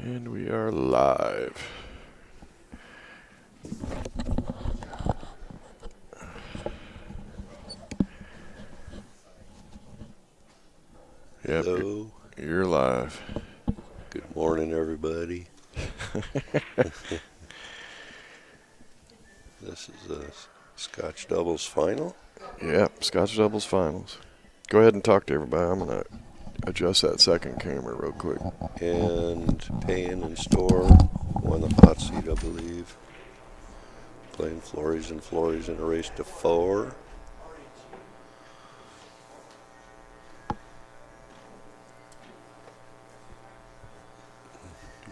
And we are live. Yep, Hello. you're live. Good morning, everybody. This is a Scotch doubles final. Yep, Scotch doubles finals. Go ahead and talk to everybody. I'm going to adjust that second camera real quick. And Payne and Store won the hot seat, I believe. Playing Flores and Flores in a race to 4.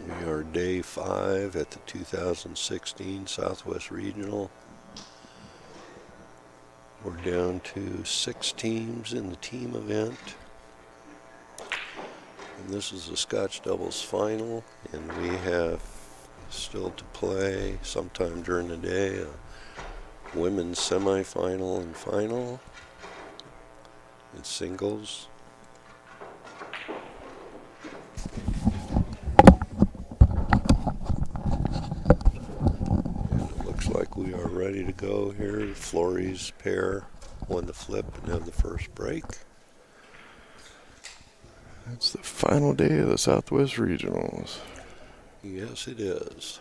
We are day 5 at the 2016 Southwest Regional. We're down to 6 teams in the team event. And this is the Scotch doubles final, and we have still to play sometime during the day a women's semifinal and final in singles. And it looks like we are ready to go here. The Flores pair won the flip and have the first break. It's the final day of the Southwest Regionals. Yes, it is.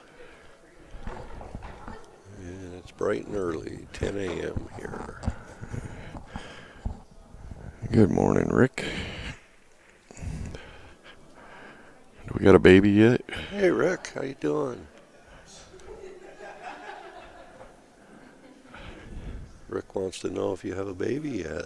And it's bright and early, 10 a.m. here. Good morning, Rick. Do we got a baby yet? Hey, Rick, how you doing? Rick wants to know if you have a baby yet.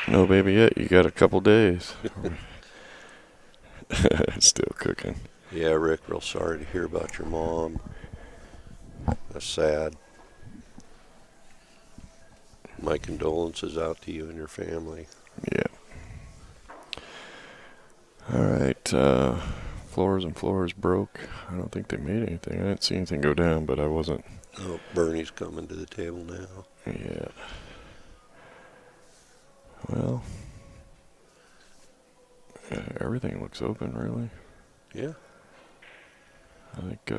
No baby yet. You got a couple days. Still cooking. Yeah, Rick, real sorry to hear about your mom. That's sad. My condolences out to you and your family. Yeah. All right. Floors and floors broke. I don't think they made anything. I didn't see anything go down, but I wasn't. Oh, Bernie's coming to the table now. Yeah. Well, everything looks open, really. Yeah, I think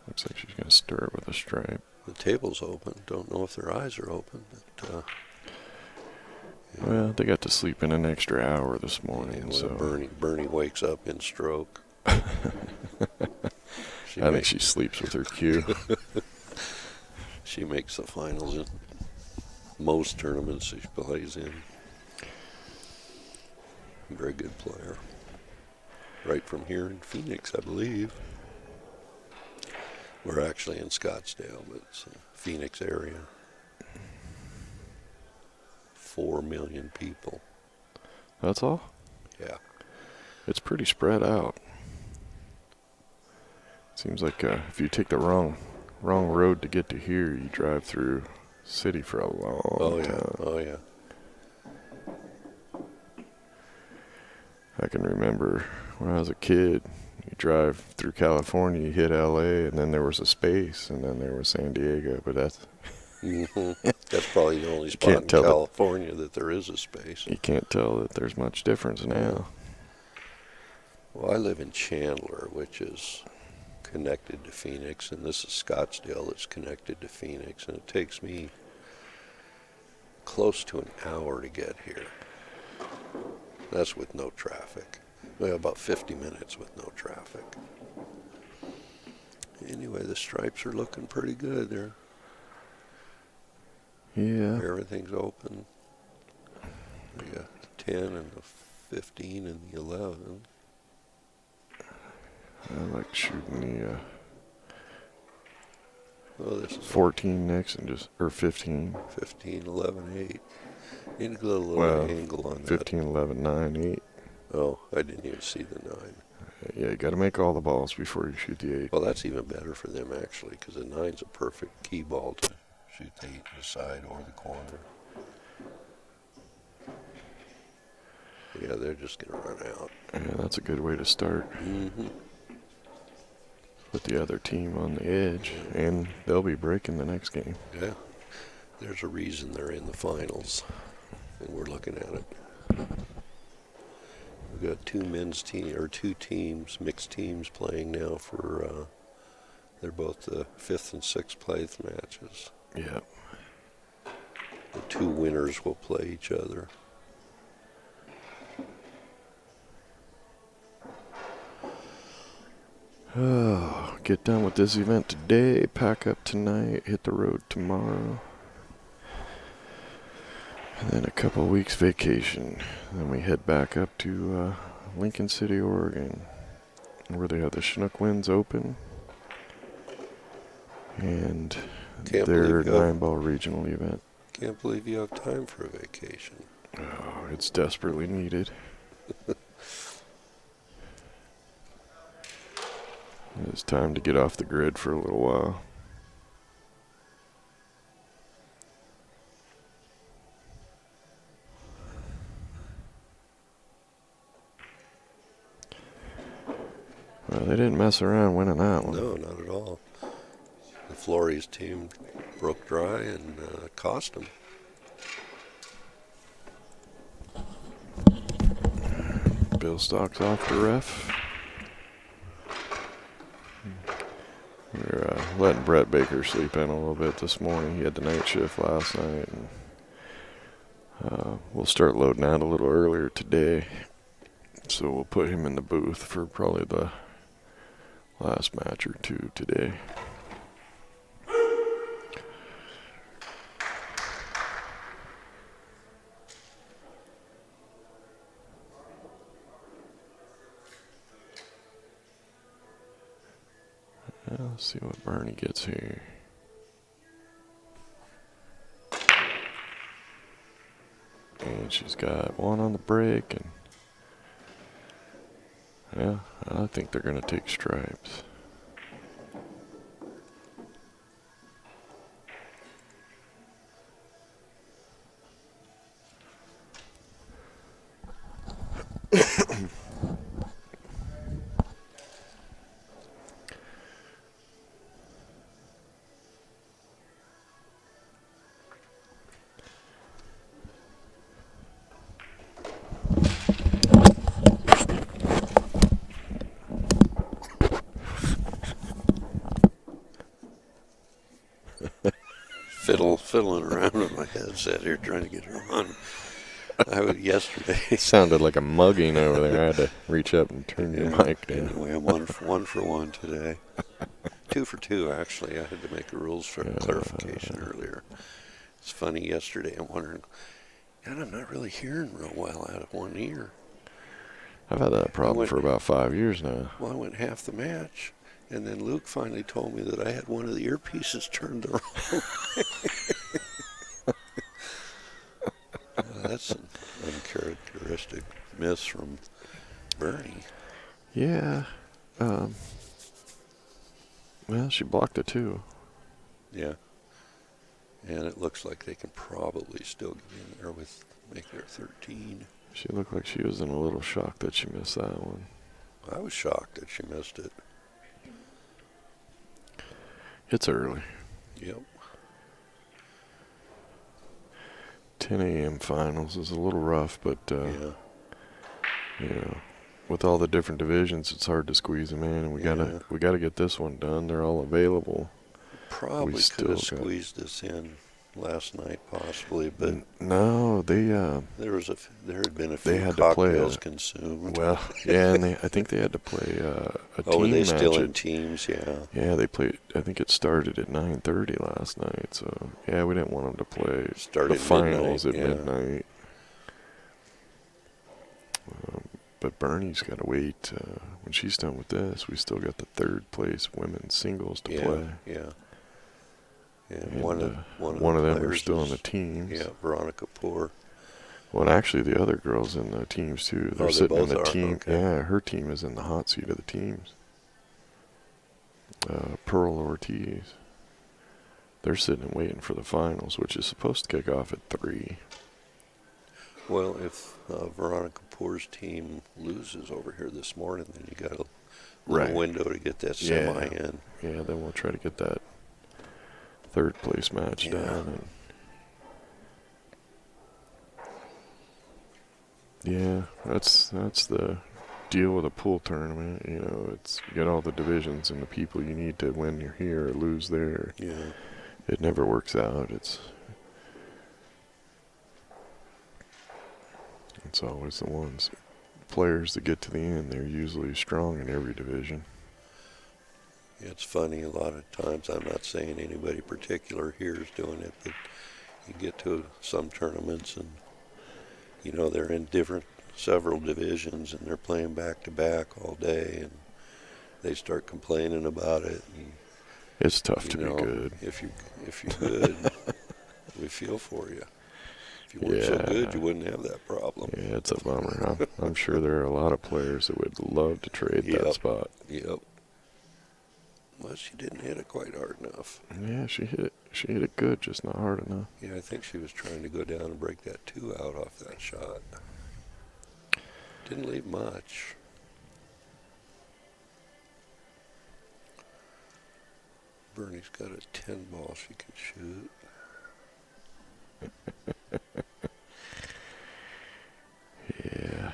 looks like she's gonna stir it with a stripe. the table's open. Don't know if their eyes are open. But, yeah. Well, they got to sleep in an extra hour this morning, Yeah, so Bernie wakes up in stroke. I think she sleeps with her cue. She makes the finals in most tournaments she plays in. Very good player. Right from here in Phoenix, I believe. We're actually in Scottsdale, but it's a Phoenix area. 4 million people. That's all? Yeah. It's pretty spread out. Seems like if you take the wrong road to get to here, you drive through city for a long time. Oh, yeah. I can remember when I was a kid, you drive through California, you hit LA, and then there was a space, and then there was San Diego, but that's That's probably the only spot in California that there is a space. You can't tell that there's much difference now. Well, I live in Chandler, which is connected to Phoenix, and this is Scottsdale that's connected to Phoenix, and it takes me close to an hour to get here. That's with no traffic. Well, about 50 minutes with no traffic. Anyway, the stripes are looking pretty good there. Yeah. Everything's open. We got the 10 and the 15 and the 11. I like shooting the This is 14 next and or 15. 15, 11, 8. Need to get a little angle on 15, 11, 9, 8. Oh, I didn't even see the 9. Yeah, you got to make all the balls before you shoot the 8. Well, that's even better for them, actually, because the 9's a perfect key ball to shoot the 8 to the side or the corner. Yeah, they're just going to run out. Yeah, that's a good way to start. Mm-hmm. Put the other team on the edge, and they'll be breaking the next game. Yeah. There's a reason they're in the finals, and we're looking at it. We've got two teams, mixed teams playing now for. They're both the 5th and 6th place matches. Yeah. The two winners will play each other. Oh, get done with this event today, pack up tonight, hit the road tomorrow. And then a couple weeks vacation. Then we head back up to Lincoln City, Oregon, where they have the Chinook Winds Open and their 9-ball regional event. Can't believe you have time for a vacation. Oh, it's desperately needed. It's time to get off the grid for a little while. Well, they didn't mess around winning that one. No, not at all. The Flores team broke dry and cost them. Bill Stock's off the ref. We're letting Brett Baker sleep in a little bit this morning. He had the night shift last night. And, we'll start loading out a little earlier today. So we'll put him in the booth for probably the last match or two today. Let's see what Bernie gets here. And she's got one on the break, and yeah, I think they're going to take stripes. Fiddling around with my headset here, trying to get her on. I was yesterday. It sounded like a mugging over there. I had to reach up and turn your mic down. Anyway, I'm one for one today. 2 for 2, actually. I had to make a rules for clarification earlier. It's funny, yesterday I'm wondering, God, I'm not really hearing real well out of one ear. I've had that problem for about 5 years now. Well, I went half the match, and then Luke finally told me that I had one of the earpieces turned the wrong way. That's an uncharacteristic miss from Bernie. Yeah. Well, she blocked it too. Yeah. And it looks like they can probably still get in there with make their 13. She looked like she was in a little shock that she missed that one. I was shocked that she missed it. It's early. Yep. 10 a.m. finals is a little rough, but yeah. You know, with all the different divisions, it's hard to squeeze them in, and we gotta get this one done. They're all available. Probably could have squeezed this in last night, possibly, but no, they there had been a few cocktails consumed. Well, yeah, and I think they had to play a team were they match. Still in teams? Yeah. Yeah, they played. I think it started at 9:30 last night. So yeah, we didn't want them to play the finals at midnight. But Bernie's got to wait. When she's done with this, we still got the 3rd place women's singles to play. Yeah. And one of them are still in the teams. Yeah, Veronica Poore. Well, and actually, the other girls in the teams too. They're sitting in the team. Okay. Yeah, her team is in the hot seat of the teams. Pearl Ortiz. They're sitting and waiting for the finals, which is supposed to kick off at 3. Well, if Veronica Poore's team loses over here this morning, then you got a little window to get that semi in. Yeah, then we'll try to get that 3rd place match done and Yeah, that's the deal with a pool tournament. You know, it's you get all the divisions and the people you need to win here or lose there. Yeah. It never works out. It's always the ones players that get to the end. They're usually strong in every division. It's funny, a lot of times, I'm not saying anybody particular here is doing it, but you get to some tournaments and, you know, they're in several divisions and they're playing back to back all day and they start complaining about it. And, It's tough you to be know, good. if you're good, we feel for you. If you weren't so good, Yeah, you wouldn't have that problem. yeah, it's a bummer. I'm sure there are a lot of players that would love to trade that Yep, spot. yep. Well, she didn't hit it quite hard enough. Yeah, she hit it. She hit it good, just not hard enough. Yeah, I think she was trying to go down and break that 2 out off that shot. Didn't leave much. Bernie's got a 10 ball she can shoot. Yeah.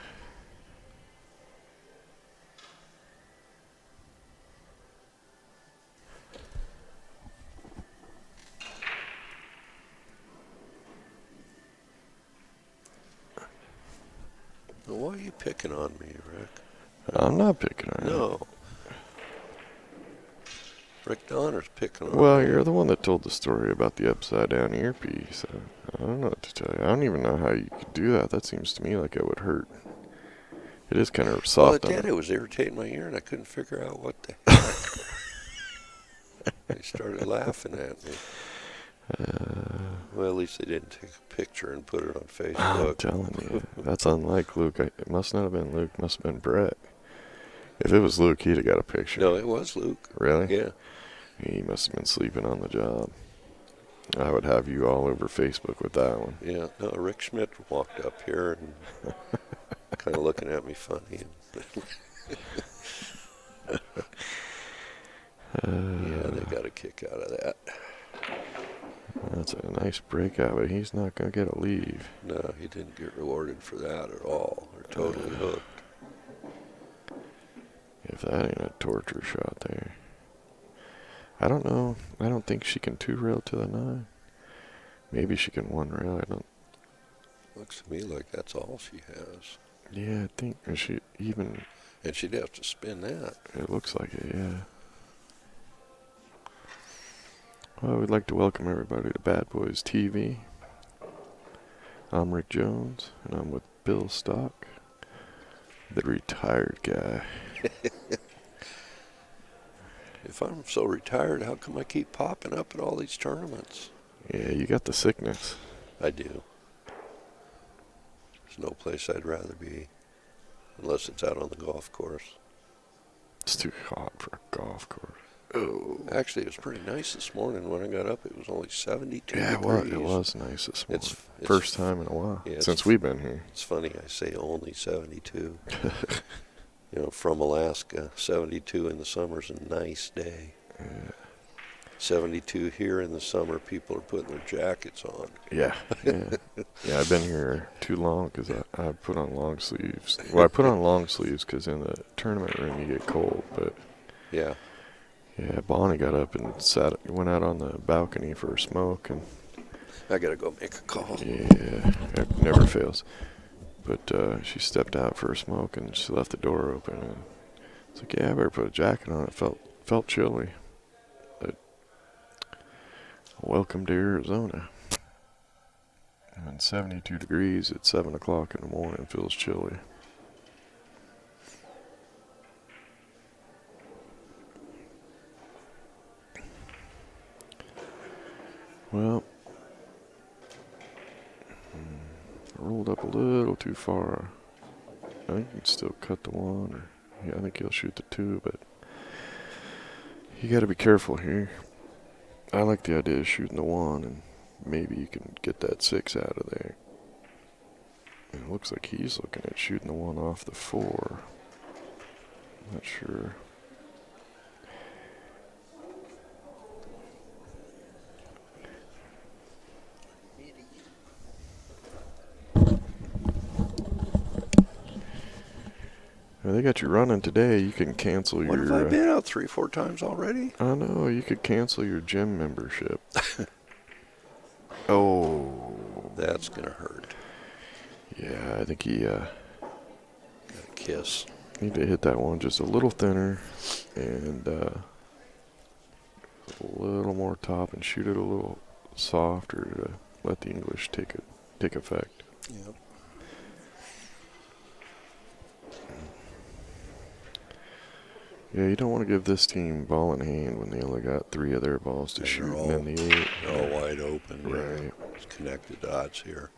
Now, why are you picking on me, Rick? I'm not picking on you. No. Rick Donner's picking on Well, me. you're the one that told the story about the upside down earpiece. I don't know what to tell you. I don't even know how you could do that. That seems to me like it would hurt. It is kind of Well, soft. it did. It was irritating my ear, and I couldn't figure out what the heck. They started laughing at me. Well, at least they didn't take a picture and put it on I'm Facebook. telling you, that's unlike Luke. It must not have been Luke. It must have been Brett. If it was Luke, he'd have got a picture. No, it was Luke. Really? Yeah. He must have been sleeping on the job. I would have you all over Facebook with that one. Yeah. No, Rick Schmidt walked up here and kind of looking at me funny. Yeah, they got a kick out of that. That's a nice breakout, but he's not going to get a leave. No, he didn't get rewarded for that at all. They're totally hooked. If that ain't a torture shot there. I don't know. I don't think she can 2-rail to the 9. Maybe she can 1-rail. I don't. Looks to me like that's all she has. Yeah, I think she even. And she'd have to spin that. It looks like it, yeah. Well, we'd like to welcome everybody to Bad Boys TV. I'm Rick Jones, and I'm with Bill Stock, the retired guy. If I'm so retired, how come I keep popping up at all these tournaments? Yeah, you got the sickness. I do. There's no place I'd rather be, unless it's out on the golf course. It's too hot for a golf course. Oh. Actually, it was pretty nice this morning. When I got up, it was only 72 Yeah, degrees. it was nice this morning. It's First time in a while, yeah, since we've been here. It's funny I say only 72. You know, from Alaska, 72 in the summer's a nice day. Yeah. 72 here in the summer, people are putting their jackets on. Yeah. Yeah, I've been here too long because I put on long sleeves. Well, I put on long sleeves because in the tournament room you get cold. But Yeah. yeah, Bonnie got up and went out on the balcony for a smoke, and I got to go make a call. yeah, it never fails. But she stepped out for a smoke and she left the door open, and it's like, yeah, I better put a jacket on. It felt chilly. But welcome to Arizona. And 72 degrees at 7 o'clock in the morning feels chilly. Well, rolled up a little too far. I think you can still cut the 1, or yeah, I think he'll shoot the 2, but you got to be careful here. I like the idea of shooting the 1, and maybe you can get that 6 out of there. And it looks like he's looking at shooting the 1 off the 4. Not sure. they got you running today. You can cancel What have I been out 3-4 times already? I know, you could cancel your gym membership. Oh. That's going to hurt. Yeah, I think he Got a kiss. need to hit that one just a little thinner and a little more top and shoot it a little softer to let the English take effect. Yep. Yeah, you don't want to give this team ball in hand when they only got 3 of their balls to shoot and then the 8. They're all wide open. Right. Yeah. It's connected dots here.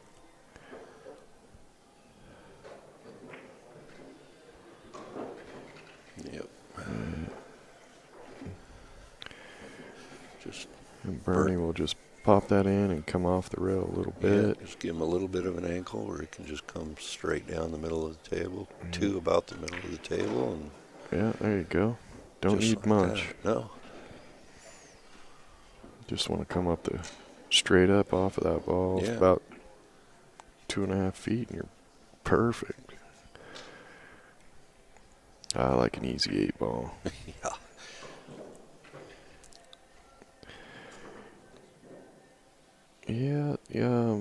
Yep. Just And Bernie will just pop that in and come off the rail a little bit. Yeah, just give him a little bit of an ankle where it can just come straight down the middle of the table. 2 about the middle of the table. And Yeah, there you go. Don't need like much. That. No. Just want to come up straight up off of that ball. Yeah. It's about 2.5 feet and you're perfect. I like an easy 8 ball. Yeah. Yeah.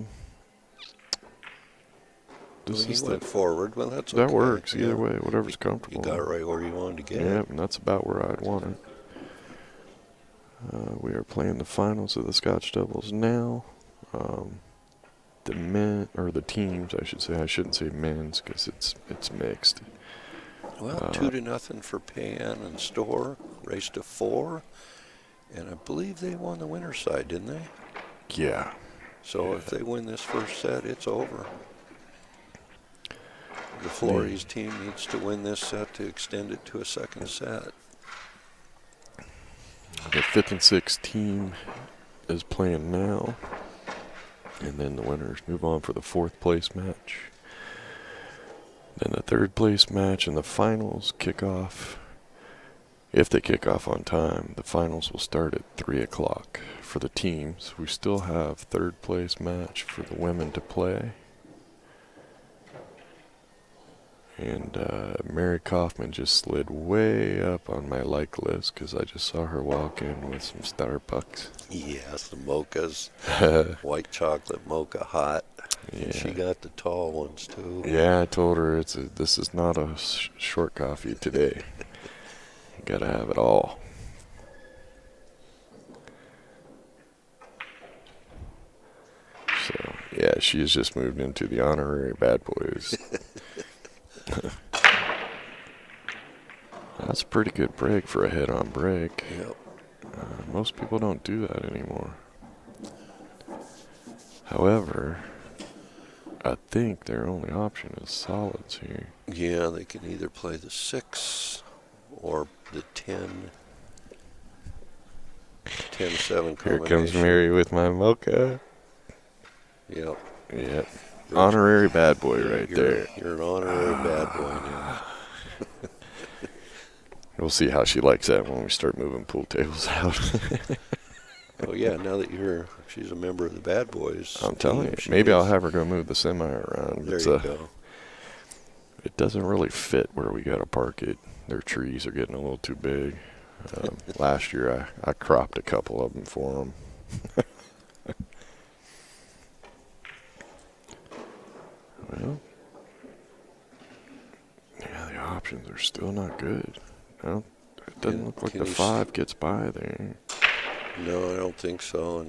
He went forward. Well, that's okay. That works either way, whatever's comfortable. You got it right where you wanted to get Yeah, it. and that's about where I'd want it. We are playing the finals of the Scotch doubles now. The men, or the teams, I should say. I shouldn't say men's because it's mixed. Well, 2-0 for Pan and Store. Race to 4. And I believe they won the winner's side, didn't they? Yeah. So if they win this first set, it's over. The Flores team needs to win this set to extend it to a second set. The 5th and 6th team is playing now. And then the winners move on for the 4th place match. Then the 3rd place match and the finals kick off. If they kick off on time, the finals will start at 3 o'clock. For the teams, we still have 3rd place match for the women to play. And Mary Kaufman just slid way up on my like list because I just saw her walk in with some Starbucks. Yes, the mochas. White chocolate mocha hot. Yeah. And she got the tall ones too. Yeah, I told her this is not a short coffee today. You gotta have it all. So, yeah, she has just moved into the honorary bad boys. That's a pretty good break for a head-on break. Yep. Most people don't do that anymore. However, I think their only option is solids here. Yeah, they can either play the 6 or the 10. 10-7 combination. Here comes Mary with my mocha. Yep. Yep. Honorary bad boy right there. You're an honorary bad boy now. We'll see how she likes that when we start moving pool tables out. Oh yeah, now that she's a member of the Bad Boys. I'm telling you, maybe I'll have her go move the semi around. There you go. It doesn't really fit where we got to park it. Their trees are getting a little too big. Last year I cropped a couple of them for them. Well, yeah, the options are still not good. It doesn't look like the 5 gets by there. No, I don't think so.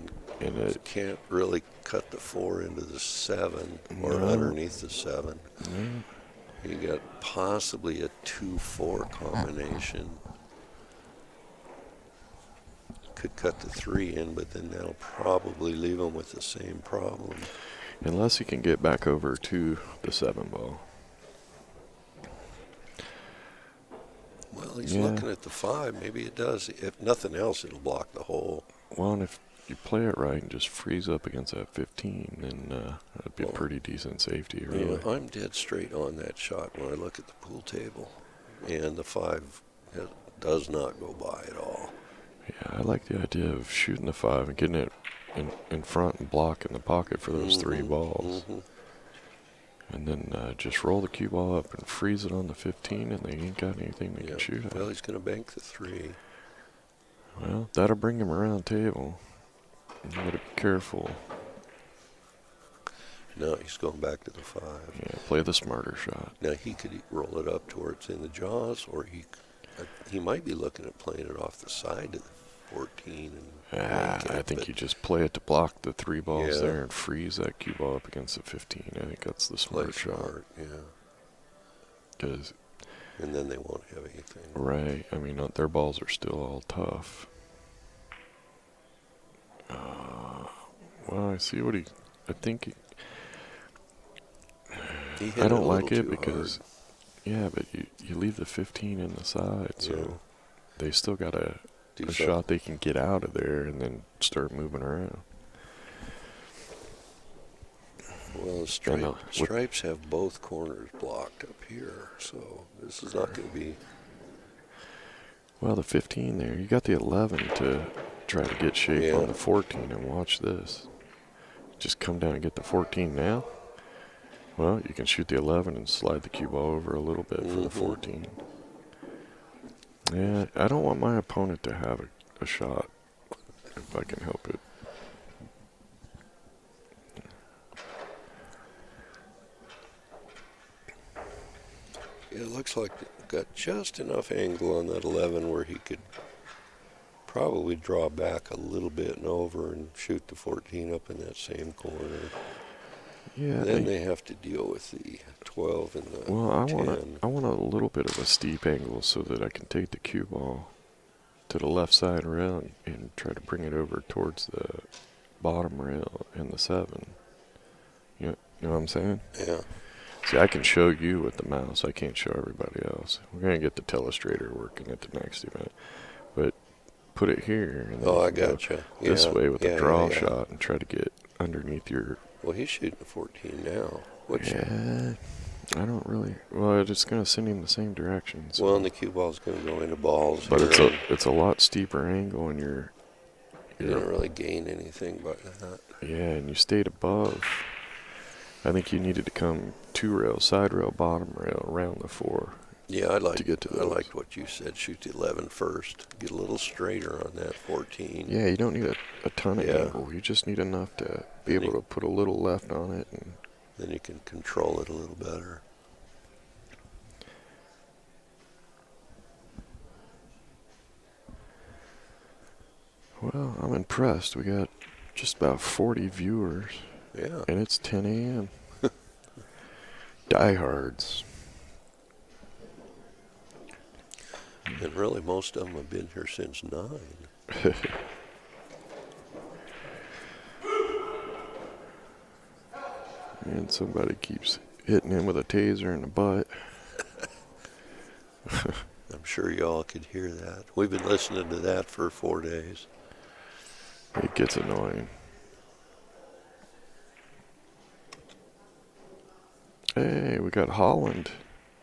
And it can't really cut the 4 into the 7 or underneath the 7. Yeah. You got possibly a 2-4 combination. Could cut the 3 in, but then that'll probably leave them with the same problem. Unless he can get back over to the 7 ball. Well, he's looking at the 5. Maybe it does. If nothing else, it'll block the hole. Well, and if you play it right and just freeze up against that 15, then that'd be a pretty decent safety, really. Yeah, I'm dead straight on that shot when I look at the pool table. And the 5 does not go by at all. Yeah, I like the idea of shooting the 5 and getting it in front and blocking the pocket for those 3 balls. And then just roll the cue ball up and freeze it on the 15, and they ain't got anything they can shoot at. Well, he's going to bank the 3. Well, that'll bring him around table. You gotta be careful. No, he's going back to the 5. Yeah, play the smarter shot. Now, he could roll it up towards in the jaws, or he might be looking at playing it off the side of the 14. I think you just play it to block the 3 balls there and freeze that cue ball up against the 15. I think that's the smart shot. Yeah. And then they won't have anything. Right. I mean, their balls are still all tough. Well, I see what I think I don't like it because, but you leave the 15 in the side, so they still got a shot they can get out of there and then start moving around. Well, the stripes have both corners blocked up here, so this is not going to be... Well, the 15 there, you got the 11 to try to get shape on the 14, and watch this. Just come down and get the 14 now. Well, you can shoot the 11 and slide the cue ball over a little bit for the 14. Yeah, I don't want my opponent to have a shot if I can help it. It looks like they've got just enough angle on that 11 where he could probably draw back a little bit and over and shoot the 14 up in that same corner. Yeah. Then they have to deal with the 12 and the 10. I want a little bit of a steep angle so that I can take the cue ball to the left side rail and try to bring it over towards the bottom rail in the 7. You know what I'm saying? Yeah. See, I can show you with the mouse. I can't show everybody else. We're going to get the telestrator working at the next event. But put it here. And then I gotcha. This way with a draw shot and try to get underneath your... Well, he's shooting a 14 now. I don't really... Well, it's going to send him the same direction. So. Well, and the cue ball's going to go into balls. But it's a lot steeper angle, and you don't really gain anything by that. Yeah, and you stayed above. I think you needed to come 2 rail, side rail, bottom rail, around the 4. Yeah, I liked what you said. Shoot the 11 first. Get a little straighter on that 14. Yeah, you don't need a ton of angle. You just need enough to be able to put a little left on it. And then you can control it a little better. Well, I'm impressed. We got just about 40 viewers. Yeah. And it's 10 a.m. Diehards. And really, most of them have been here since 9. And somebody keeps hitting him with a taser in the butt. I'm sure y'all could hear that. We've been listening to that for 4 days. It gets annoying. Hey, we got Holland.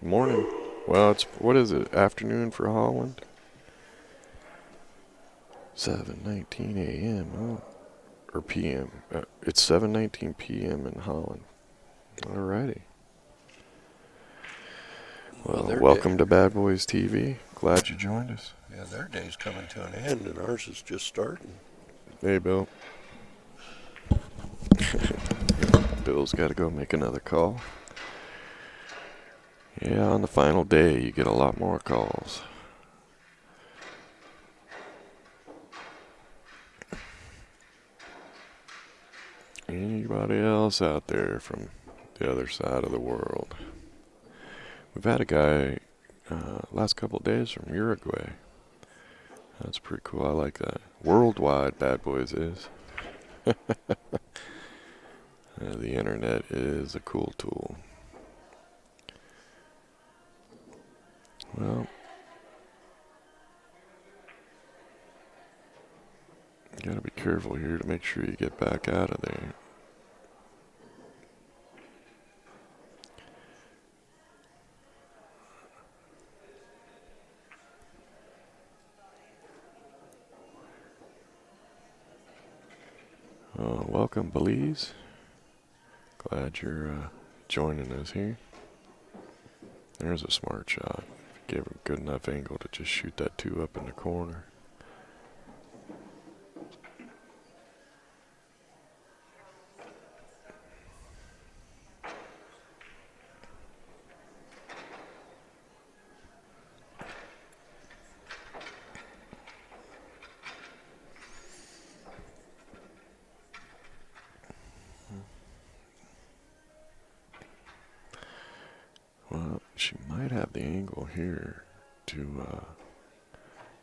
Morning. Well, what is it? Afternoon for Holland? 7:19 a.m. Oh, or p.m. It's 7:19 p.m. in Holland. Alrighty. Well, welcome to Bad Boys TV. Glad you joined us. Yeah, their day's coming to an end, and ours is just starting. Hey, Bill. Bill's got to go make another call. Yeah, on the final day, you get a lot more calls. Anybody else out there from the other side of the world? We've had a guy last couple of days from Uruguay. That's pretty cool. I like that. Worldwide, Bad Boys is. The internet is a cool tool. Well, you gotta be careful here to make sure you get back out of there. Welcome, Belize. Glad you're joining us here. There's a smart shot. Gave her a good enough angle to just shoot that 2 up in the corner. Well, she might have the angle here to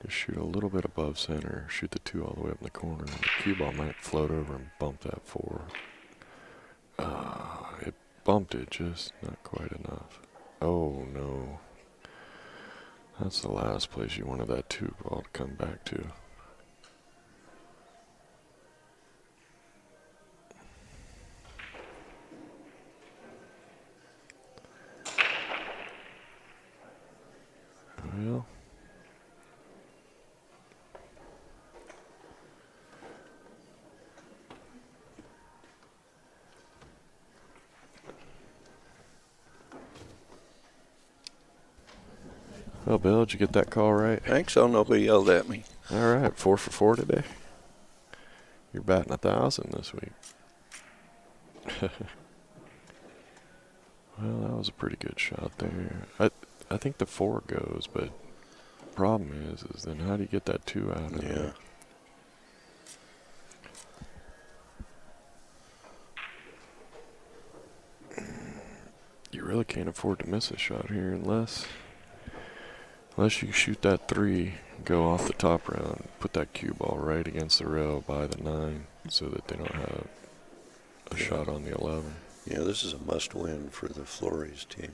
just shoot a little bit above center, shoot the 2 all the way up in the corner, and the cue ball might float over and bump that 4. It bumped it, just not quite enough. Oh no. That's the last place you wanted that 2 ball to come back to. Well, Bill, did you get that call right? I think so. Nobody yelled at me. All right, 4 for 4 today. You're batting 1,000 this week. Well, that was a pretty good shot there. I think the 4 goes, but problem is then how do you get that 2 out of there? You really can't afford to miss a shot here unless you shoot that 3, go off the top round, put that cue ball right against the rail by the 9 so that they don't have a shot on the 11. Yeah, this is a must-win for the Flores team.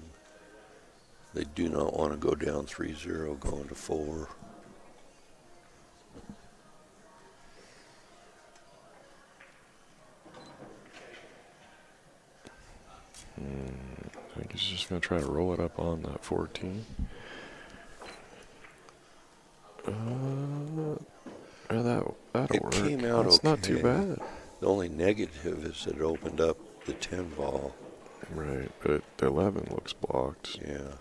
They do not want to go down 3-0 going to 4. I think he's just going to try to roll it up on that 14. That'll work. Came out It's okay. not too bad. The only negative is it opened up the 10 ball. Right, but the 11 looks blocked. Yeah.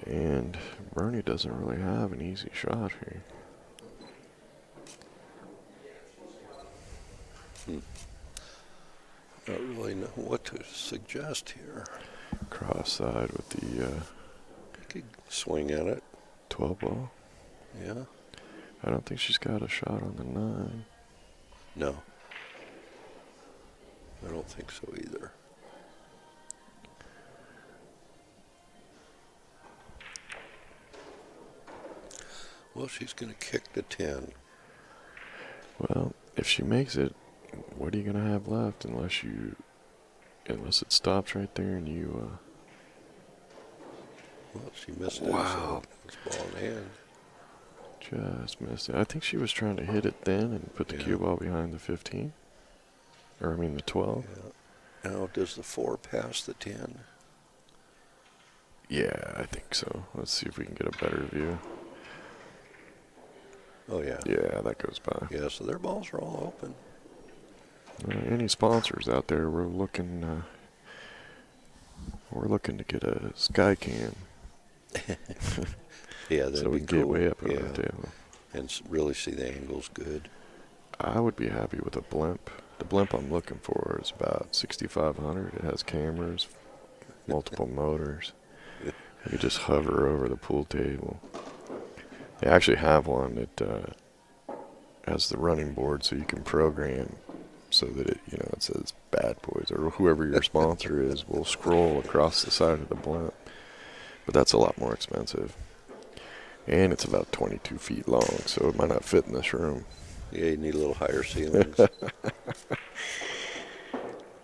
And Bernie doesn't really have an easy shot here. Not really know what to suggest here. Cross side with the You could swing at it. 12 ball. Yeah. I don't think she's got a shot on the 9. No. I don't think so either. Well, she's going to kick the 10. Well, if she makes it, what are you going to have left unless it stops right there and you... Well, she missed it. Wow. So it's ball in hand. Just missed it. I think she was trying to hit it then and put the cue ball behind the 15. Or, I mean, the 12. Yeah. Now, does the 4 pass the 10? Yeah, I think so. Let's see if we can get a better view. Oh, yeah. Yeah, that goes by. Yeah, so their balls are all open. Any sponsors out there, we're looking to get a sky cam. Yeah, that'd so we be can cool. get way up over the table. And really see the angles good. I would be happy with a blimp. The blimp I'm looking for is about 6,500. It has cameras, multiple motors. You just hover over the pool table. They actually have one that has the running board, so you can program so that it says Bad Boys or whoever your sponsor is will scroll across the side of the blimp. But that's a lot more expensive. And it's about 22 feet long, so it might not fit in this room. Yeah, you need a little higher ceilings.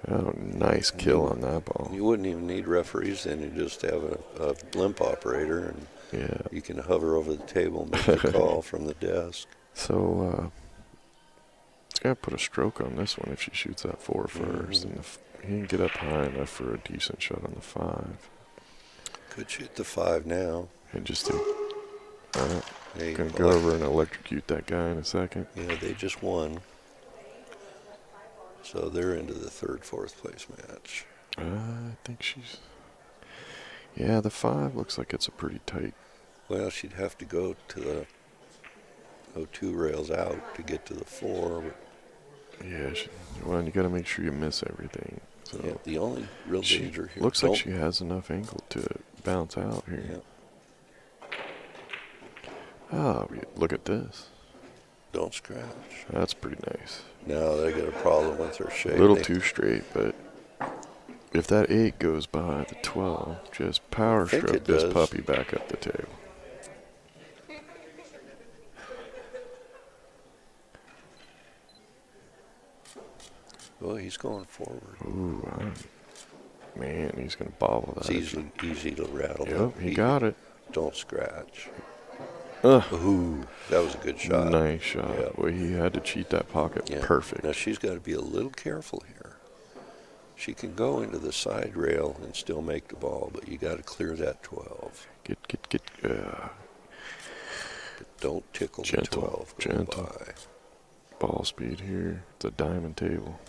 Oh, nice kill on that ball. You wouldn't even need referees then. You just have a blimp operator, and you can hover over the table and make the call from the desk. So, it's going to put a stroke on this one if she shoots that 4 first. And he can get up high enough for a decent shot on the 5. Could shoot the 5 now. And just to... Alright, going to go over and electrocute that guy in a second. Yeah, they just won. So they're into the 3rd, 4th place match. I think she's... Yeah, the 5 looks like it's a pretty tight... Well, she'd have to go to the 2 rails out to get to the 4. Yeah, well, you got to make sure you miss everything. So Yeah, the only real she danger here. looks like she has enough angle to bounce out here. Yeah. Oh, look at this. Don't scratch. That's pretty nice. Now they got a problem with her shape. A little too straight, but if that 8 goes by the 12, just power stroke this puppy back up the table. Well, he's going forward. Ooh, man, he's going to bobble that. It's easy to rattle. Yep, he got it. Don't scratch. Ugh. Ooh, that was a good shot. Nice shot. Yep. Well, he had to cheat that pocket. Yeah. Perfect. Now she's got to be a little careful here. She can go into the side rail and still make the ball, but you got to clear that 12. Get. But don't tickle the 12. Gentle. By. Ball speed here. It's a diamond table.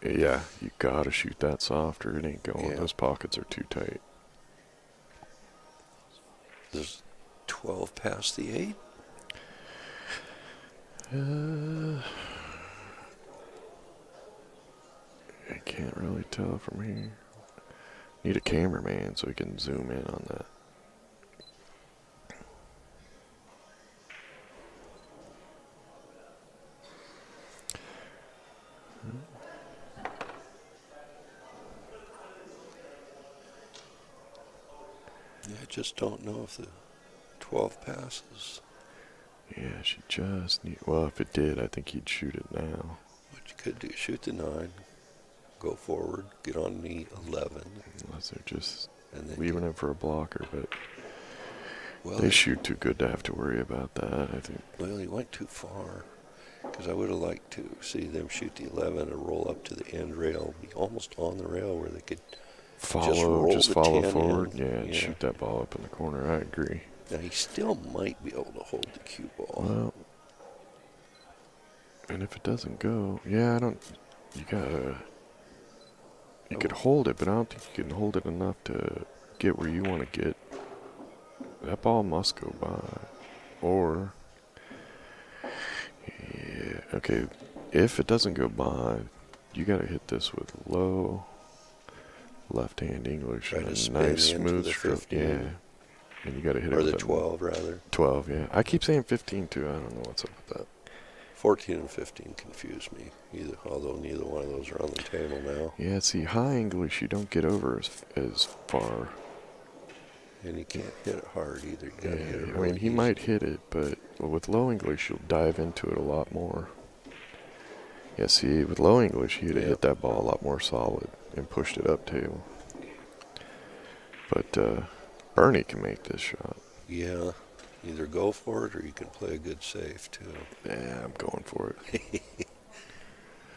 Yeah, you got to shoot that softer. It ain't going. Yeah. Those pockets are too tight. There's 12 past the 8? I can't really tell from here. Need a cameraman so we can zoom in on that. I just don't know if the 12 passes. Yeah, she just need. Well, if it did, I think he'd shoot it now. What you could do, shoot the 9, go forward, get on the 11. Unless they're just leaving it for a blocker, but they shoot too good to have to worry about that, I think. Well, he went too far, because I would have liked to see them shoot the 11 and roll up to the end rail, be almost on the rail where they could just follow forward. Yeah, and shoot that ball up in the corner. I agree. Now, he still might be able to hold the cue ball. Well, and if it doesn't go, yeah, you could hold it, but I don't think you can hold it enough to get where you want to get. That ball must go by. Or, yeah, okay, if it doesn't go by, you got to hit this with low left-hand English and a nice smooth stroke. Yeah. And you got to hit it with the 12, rather. 12, yeah. I keep saying 15, too. I don't know what's up with that. 14 and 15 confuse me, although neither one of those are on the table now. Yeah, see, high English, you don't get over as far. And you can't hit it hard either. You gotta hit it I mean, he might hit it, but with low English, you'll dive into it a lot more. Yeah, see, with low English, he'd have hit that ball a lot more solid and pushed it up table. But Bernie can make this shot. Yeah, either go for it or you can play a good save, too. Yeah, I'm going for it.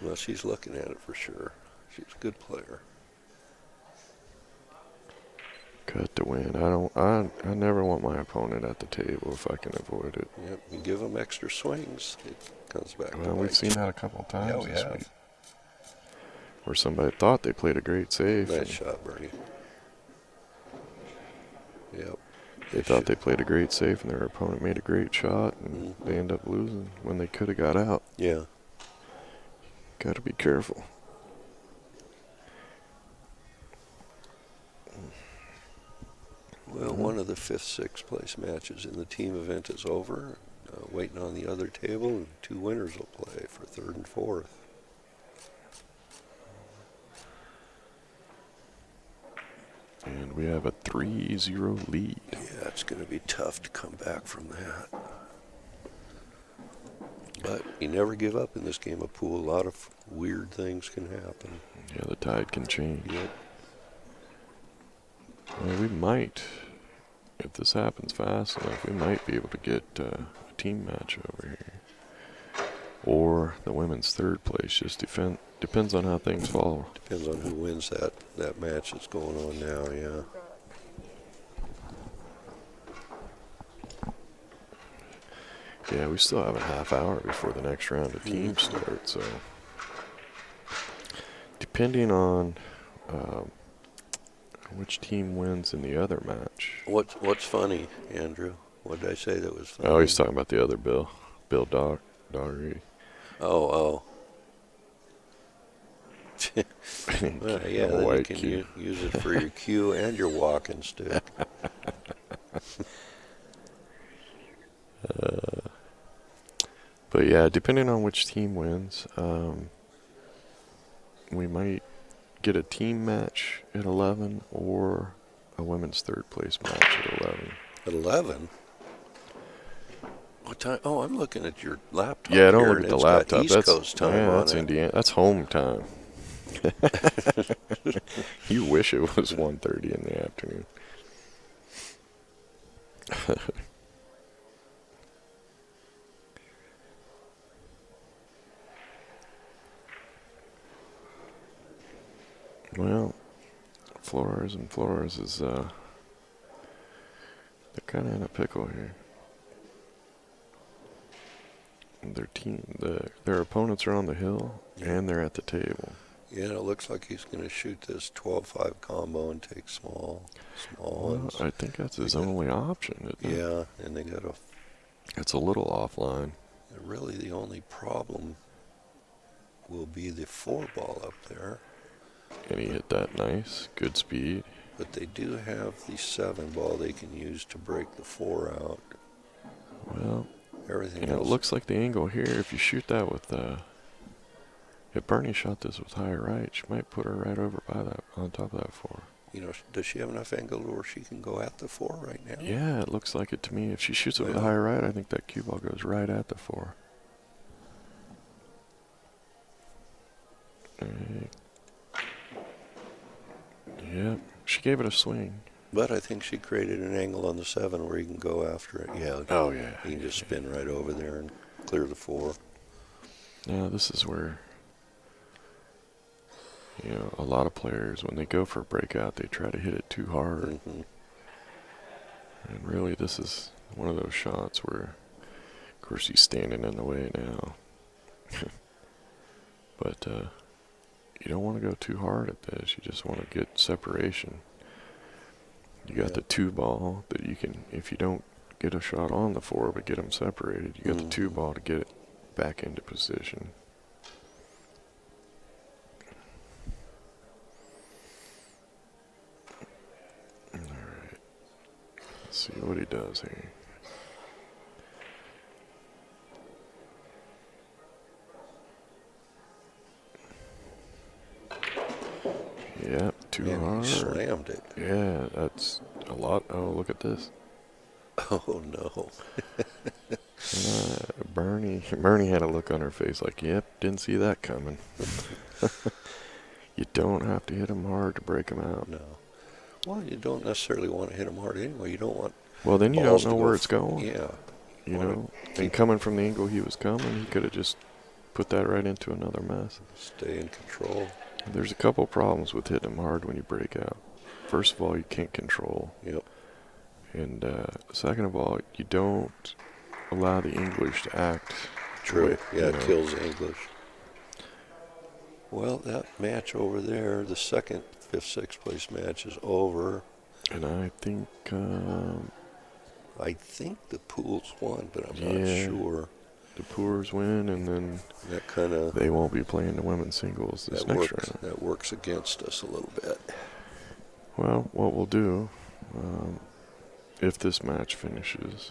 Well, she's looking at it for sure. She's a good player. Cut to win. I never want my opponent at the table if I can avoid it. Yep, you give them extra swings, it comes back. Well, we've seen that a couple of times this week. Where somebody thought they played a great save. Nice shot, Bernie. Yep. They thought they played a great save, and their opponent made a great shot, and they end up losing when they could have got out. Yeah. Got to be careful. Well, one of the 5th, 6th place matches in the team event is over. Waiting on the other table, and 2 winners will play for 3rd and 4th. And we have a 3-0 lead. Yeah, it's going to be tough to come back from that. But you never give up in this game of pool. A lot of weird things can happen. Yeah, the tide can change. Yep. Well, we might, if this happens fast enough, we might be able to get a team match over here. Or the women's 3rd place. Just depends on how things fall. Depends on who wins that match that's going on now, yeah. Yeah, we still have a half hour before the next round of teams start, so depending on which team wins in the other match. What's funny, Andrew? What did I say that was funny? Oh, he's talking about the other Bill Daugherty. Oh. Well, yeah, then you can use it for your cue and your walking stick. But yeah, depending on which team wins, we might get a team match at 11 or a women's third place match at 11. At 11? What time? Oh, I'm looking at your laptop. Yeah, don't here, look and at the it's laptop. Got East Coast time on that's it. Indiana. That's home time. You wish it was 1:30 in the afternoon. Well, Flores is they're kind of in a pickle here. Their opponents are on the hill and they're at the table. Yeah, it looks like he's going to shoot this 12-5 combo and take small ones. I think that's his only option, isn't it? Yeah, and they got a... It's a little offline. Really, the only problem will be the 4-ball up there. And he hit that nice, good speed. But they do have the 7-ball they can use to break the 4 out. Well, everything and else. It looks like the angle here, if you shoot that with... if Bernie shot this with high right, she might put her right over by that, on top of that 4. You know, does she have enough angle where she can go at the 4 right now? Yeah, it looks like it to me. If she shoots it with high right, I think that cue ball goes right at the 4. Yep, she gave it a swing. But I think she created an angle on the 7 where you can go after it. Yeah. Oh, yeah. You can just spin right over there and clear the 4. Now, this is where, a lot of players, when they go for a breakout, they try to hit it too hard. Mm-hmm. And really, this is one of those shots where, of course, he's standing in the way now. But you don't want to go too hard at this. You just want to get separation. You got the 2-ball that you can, if you don't get a shot on the 4, but get them separated, you got the 2-ball to get it back into position. All right. Let's see what he does here. Yep, too hard. He slammed it. Yeah, that's a lot. Oh, look at this. Oh, no. Bernie had a look on her face like, yep, didn't see that coming. You don't have to hit them hard to break them out. No. Well, you don't necessarily want to hit them hard anyway. You don't want... Well, then you don't know where it's going. Yeah. You know, and coming from the angle he was coming, he could have just put that right into another mess. Stay in control. There's a couple problems with hitting them hard when you break out. First of all, you can't control. Yep. And second of all, you don't allow the English to act. True. Yeah, it kills English. Well, that match over there, the second 5th, 6th place match is over. And I think... the Pools won, but I'm not sure. The Poores win, and then that kind of they won't be playing the women's singles this next round. That works against us a little bit. Well, what we'll do, if this match finishes,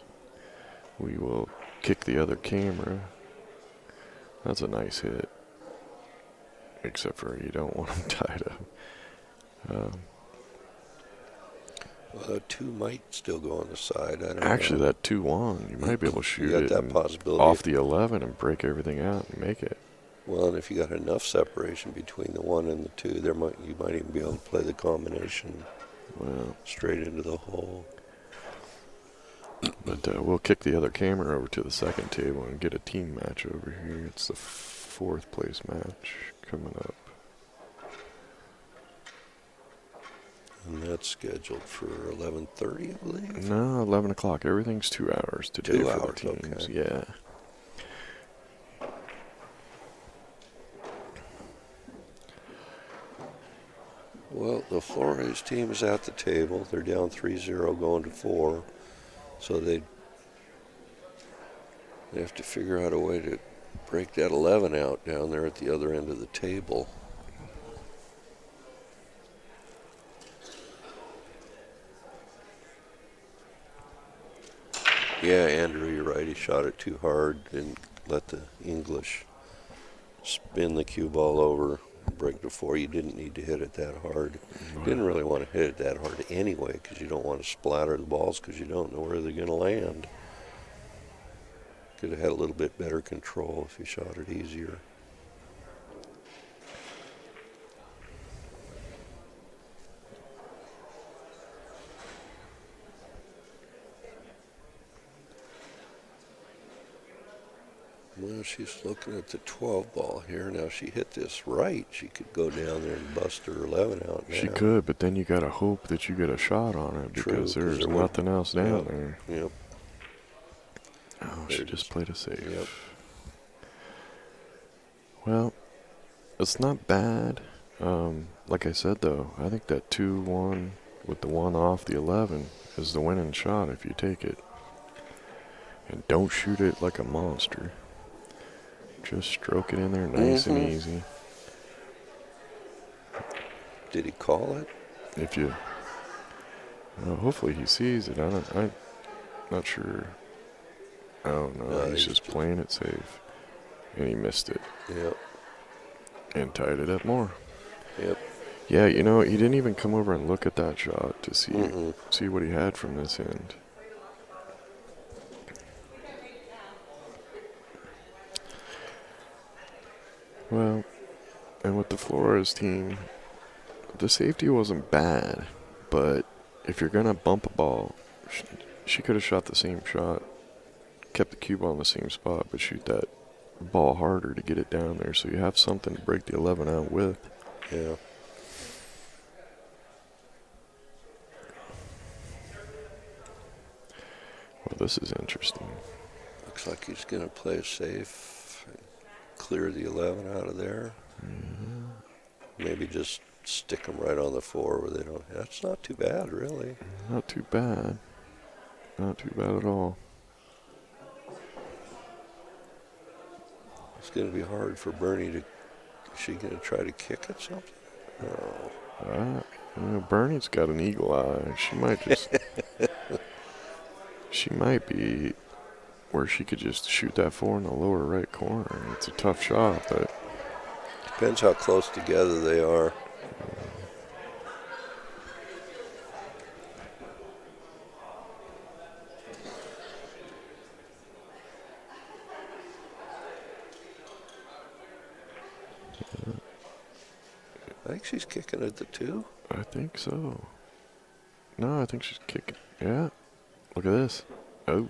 we will kick the other camera. That's a nice hit, except for you don't want them tied up. Well, 2 might still go on the side. I don't know. Actually, that 2-1, you might be able to shoot you got it that possibility off the 11 and break everything out and make it. Well, and if you got enough separation between the 1 and the 2, you might even be able to play the combination straight into the hole. But we'll kick the other camera over to the second table and get a team match over here. It's the 4th place match coming up. And that's scheduled for 11:30, I believe? No, 11 o'clock. Everything's 2 hours today 2 for hours, the teams. okay. Yeah. Well, the Flores team is at the table. They're down 3-0 going to 4. So they have to figure out a way to break that 11 out down there at the other end of the table. Yeah, Andrew, you're right. He shot it too hard. Didn't let the English spin the cue ball over and break the 4. You didn't need to hit it that hard. Didn't really want to hit it that hard anyway because you don't want to splatter the balls because you don't know where they're going to land. Could have had a little bit better control if you shot it easier. Well, she's looking at the 12 ball here. Now, if she hit this right, she could go down there and bust her 11 out now. She could, but then you got to hope that you get a shot on it because there's nothing else down there. Yep. Oh, she just played a save. Yep. Well, it's not bad. Like I said, though, I think that 2-1 with the 1 off the 11 is the winning shot if you take it. And don't shoot it like a monster. Just stroke it in there nice and easy. Did he call it? If you... hopefully he sees it. I'm not sure. I don't know. No, He's just playing it safe. And he missed it. Yep. And tied it up more. Yep. Yeah, he didn't even come over and look at that shot to see what he had from this end. Well, and with the Flores team, the safety wasn't bad, but if you're going to bump a ball, she could have shot the same shot, kept the cue ball in the same spot, but shoot that ball harder to get it down there so you have something to break the 11 out with. Yeah. Well, this is interesting. Looks like he's going to play it safe and clear the 11 out of there. Maybe just stick them right on the 4 where they don't. That's not too bad, really. Not too bad. Not too bad at all. It's going to be hard for Bernie to. Is she going to try to kick at something? No. Bernie's got an eagle eye. She might just. She might be where she could just shoot that 4 in the lower right corner. It's a tough shot, but. Depends how close together they are. I think she's kicking at the 2. I think so. No, I think she's kicking. Yeah. Look at this. Oh.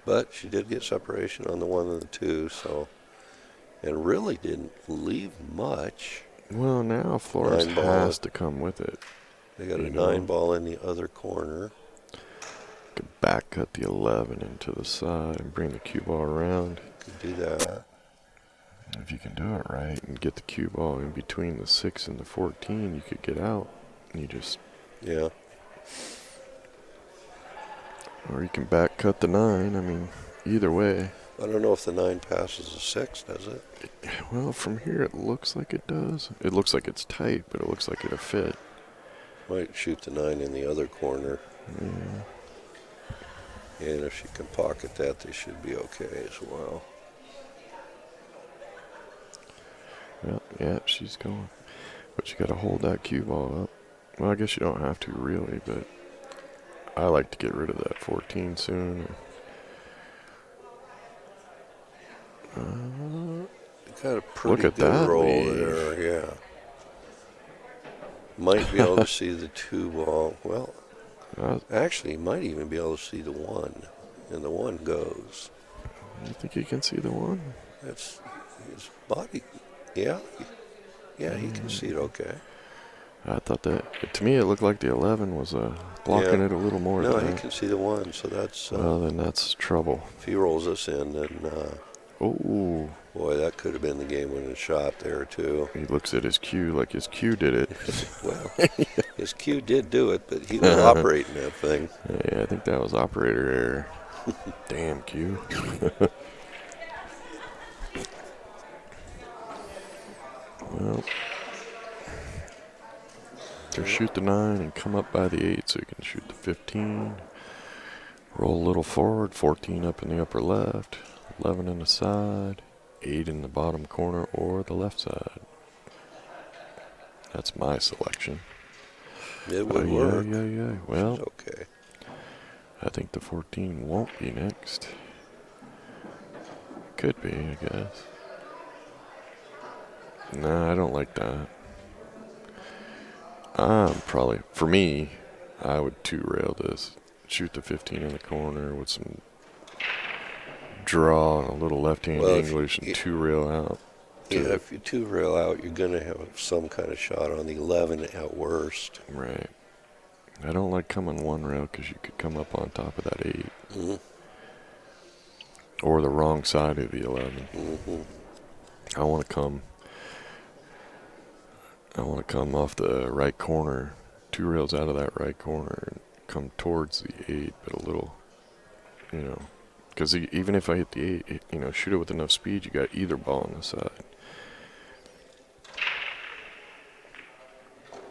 But she did get separation on the 1 and the 2, so. And really didn't leave much. Well, now Flores has to come with it. They got a 9 ball in the other corner. Could back cut the 11 into the side and bring the cue ball around. Could do that. If you can do it right and get the cue ball in between the 6 and the 14, you could get out. And you just. Yeah. Or you can back cut the 9. I mean, either way. I don't know if the 9 passes the 6, does it? Well, from here it looks like it does. It looks like it's tight, but it looks like it'll fit. Might shoot the 9 in the other corner. Yeah. And if she can pocket that, they should be okay as well. Well, yeah, she's going. But you got to hold that cue ball up. Well, I guess you don't have to really, but I like to get rid of that 14 soon. Got a pretty good roll there, yeah. Might be able to see the 2 ball. Well, actually, might even be able to see the 1. And the 1 goes. You think you can see the 1? That's his body. Yeah. Yeah, he can see it okay. I thought that, to me, it looked like the 11 was blocking it a little more. No, he can see the 1, so that's. Well, then that's trouble. If he rolls us in, then. Oh, Boy, that could have been the game-winning shot there, too. He looks at his cue like his cue did it. Well, his cue did do it, but he was operating that thing. Yeah, I think that was operator error. Damn cue. Well, to shoot the 9 and come up by the 8 so you can shoot the 15. Roll a little forward, 14 up in the upper left, 11 in the side, 8 in the bottom corner or the left side. That's my selection. It would work. Yeah. Well, it's okay. I think the 14 won't be next. Could be, I guess. Nah, I don't like that. Probably, for me, I would 2-rail this. Shoot the 15 in the corner with some draw and a little left-hand English and 2-rail out. Yeah, if you 2-rail out, you're going to have some kind of shot on the 11 at worst. Right. I don't like coming 1-rail because you could come up on top of that 8. Mm-hmm. Or the wrong side of the 11. Mm-hmm. I want to come off the right corner, 2 rails out of that right corner and come towards the 8, but a little, because even if I hit the 8, shoot it with enough speed, you got either ball on the side.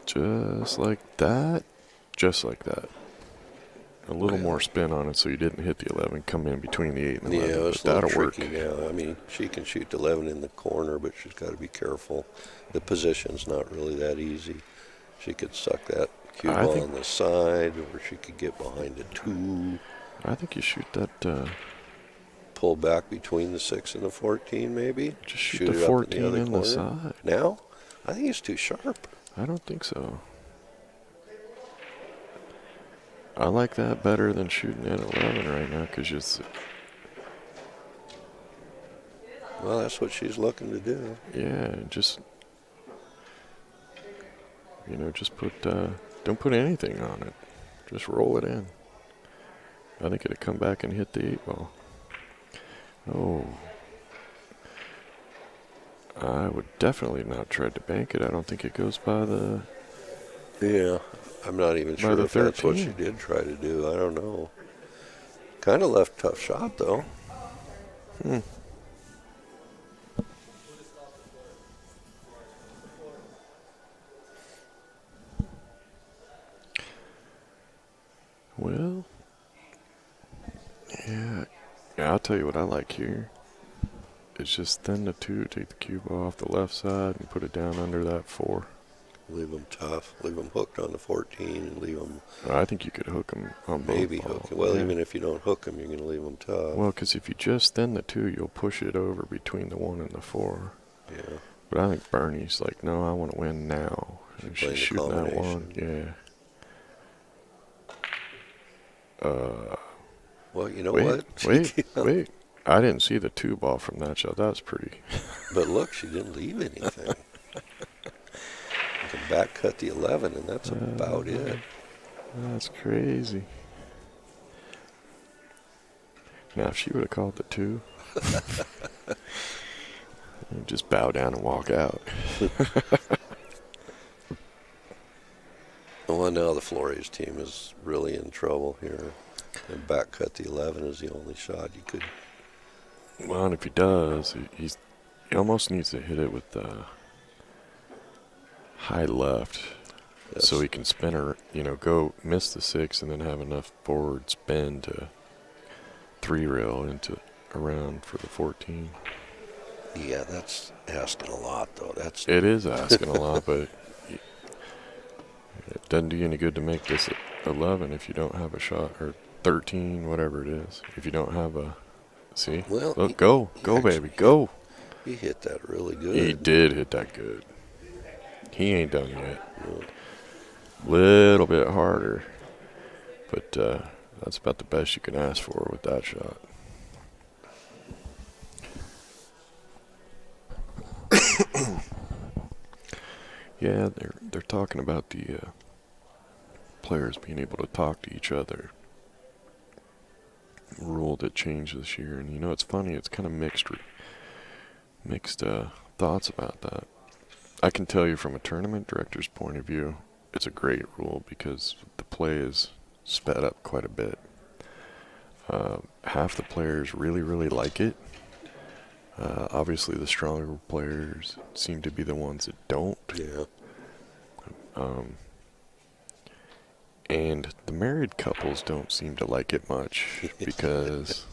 Just like that. A little more spin on it so you didn't hit the 11, come in between the 8 and the 11. Yeah, it's but that'll tricky work. now. I mean, she can shoot the 11 in the corner, but she's got to be careful. The position's not really that easy. She could suck that cue ball on the side, or she could get behind a 2. I think you shoot that... pull back between the 6 and the 14, maybe? Just shoot the 14 in the side. Now? I think it's too sharp. I don't think so. I like that better than shooting at 11 right now because just... Well, that's what she's looking to do. Yeah, just put... don't put anything on it. Just roll it in. I think it'd come back and hit the 8 ball. Oh. I would definitely not try to bank it. I don't think it goes by the... Yeah, I'm not even sure if that's what she did try to do. I don't know. Kind of left tough shot, though. Well, yeah, I'll tell you what I like here. It's just thin the 2, take the cube off the left side and put it down under that 4. Leave them tough. Leave them hooked on the 14 and leave them... I think you could hook them on both maybe balls. hook them. Well, yeah. Even if you don't hook them, you're going to leave them tough. Well, because if you just thin the 2, you'll push it over between the 1 and the 4. Yeah. But I think Bernie's like, no, I want to win now. And she's shooting that 1. Yeah. Well, you know what? Wait. I didn't see the 2 ball from that shot. That was pretty. But look, she didn't leave anything. You can back cut the 11, and that's about it. That's crazy. Now, if she would have called the 2, just bow down and walk out. Well, now the Flores team is really in trouble here. And back cut the 11 is the only shot you could. Well, and if he does, he almost needs to hit it with the high left. So he can spin her, go miss the 6 and then have enough forward spin to 3-rail into around for the 14. Yeah, that's asking a lot, though. It is asking a lot, but it doesn't do you any good to make this 11 if you don't have a shot, or 13, whatever it is. If you don't have a, see? Well, look, go, baby, go. He hit that really good. He did hit that good. He ain't done yet. No. Little bit harder, but that's about the best you can ask for with that shot. Yeah, they're talking about the players being able to talk to each other. Rule that changed this year, and it's funny. It's kind of mixed mixed thoughts about that. I can tell you from a tournament director's point of view, it's a great rule because the play is sped up quite a bit. Half the players really, really like it. Obviously, the stronger players seem to be the ones that don't. Yeah. And the married couples don't seem to like it much because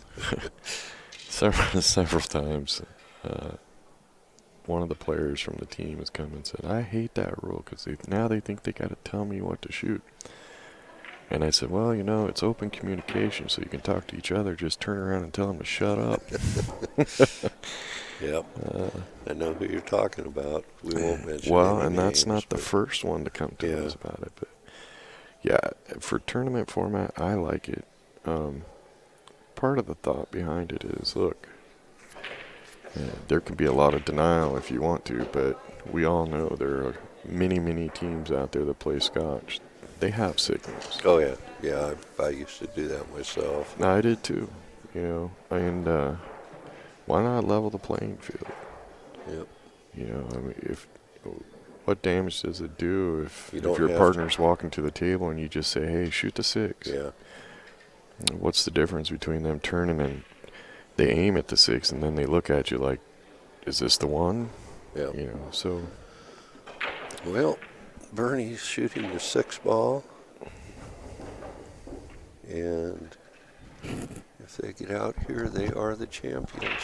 several times one of the players from the team has come and said, I hate that rule because now they think they got to tell me what to shoot. And I said, well, it's open communication, so you can talk to each other. Just turn around and tell them to shut up. Yep. I know who you're talking about. We won't mention well, any and names, that's not the first one to come to us about it. But yeah, for tournament format, I like it. Part of the thought behind it is, look, there can be a lot of denial if you want to, but we all know there are many, many teams out there that play Scotch. They have signals. Oh, yeah. Yeah, I used to do that myself. I did too, and why not level the playing field? Yep. I mean, what damage does it do if your have partner's walking to the table and you just say, hey, shoot the 6? Yeah. What's the difference between them turning and they aim at the 6 and then they look at you like, is this the one? Yeah. So. Well, Bernie's shooting the 6 ball. And if they get out here, they are the champions.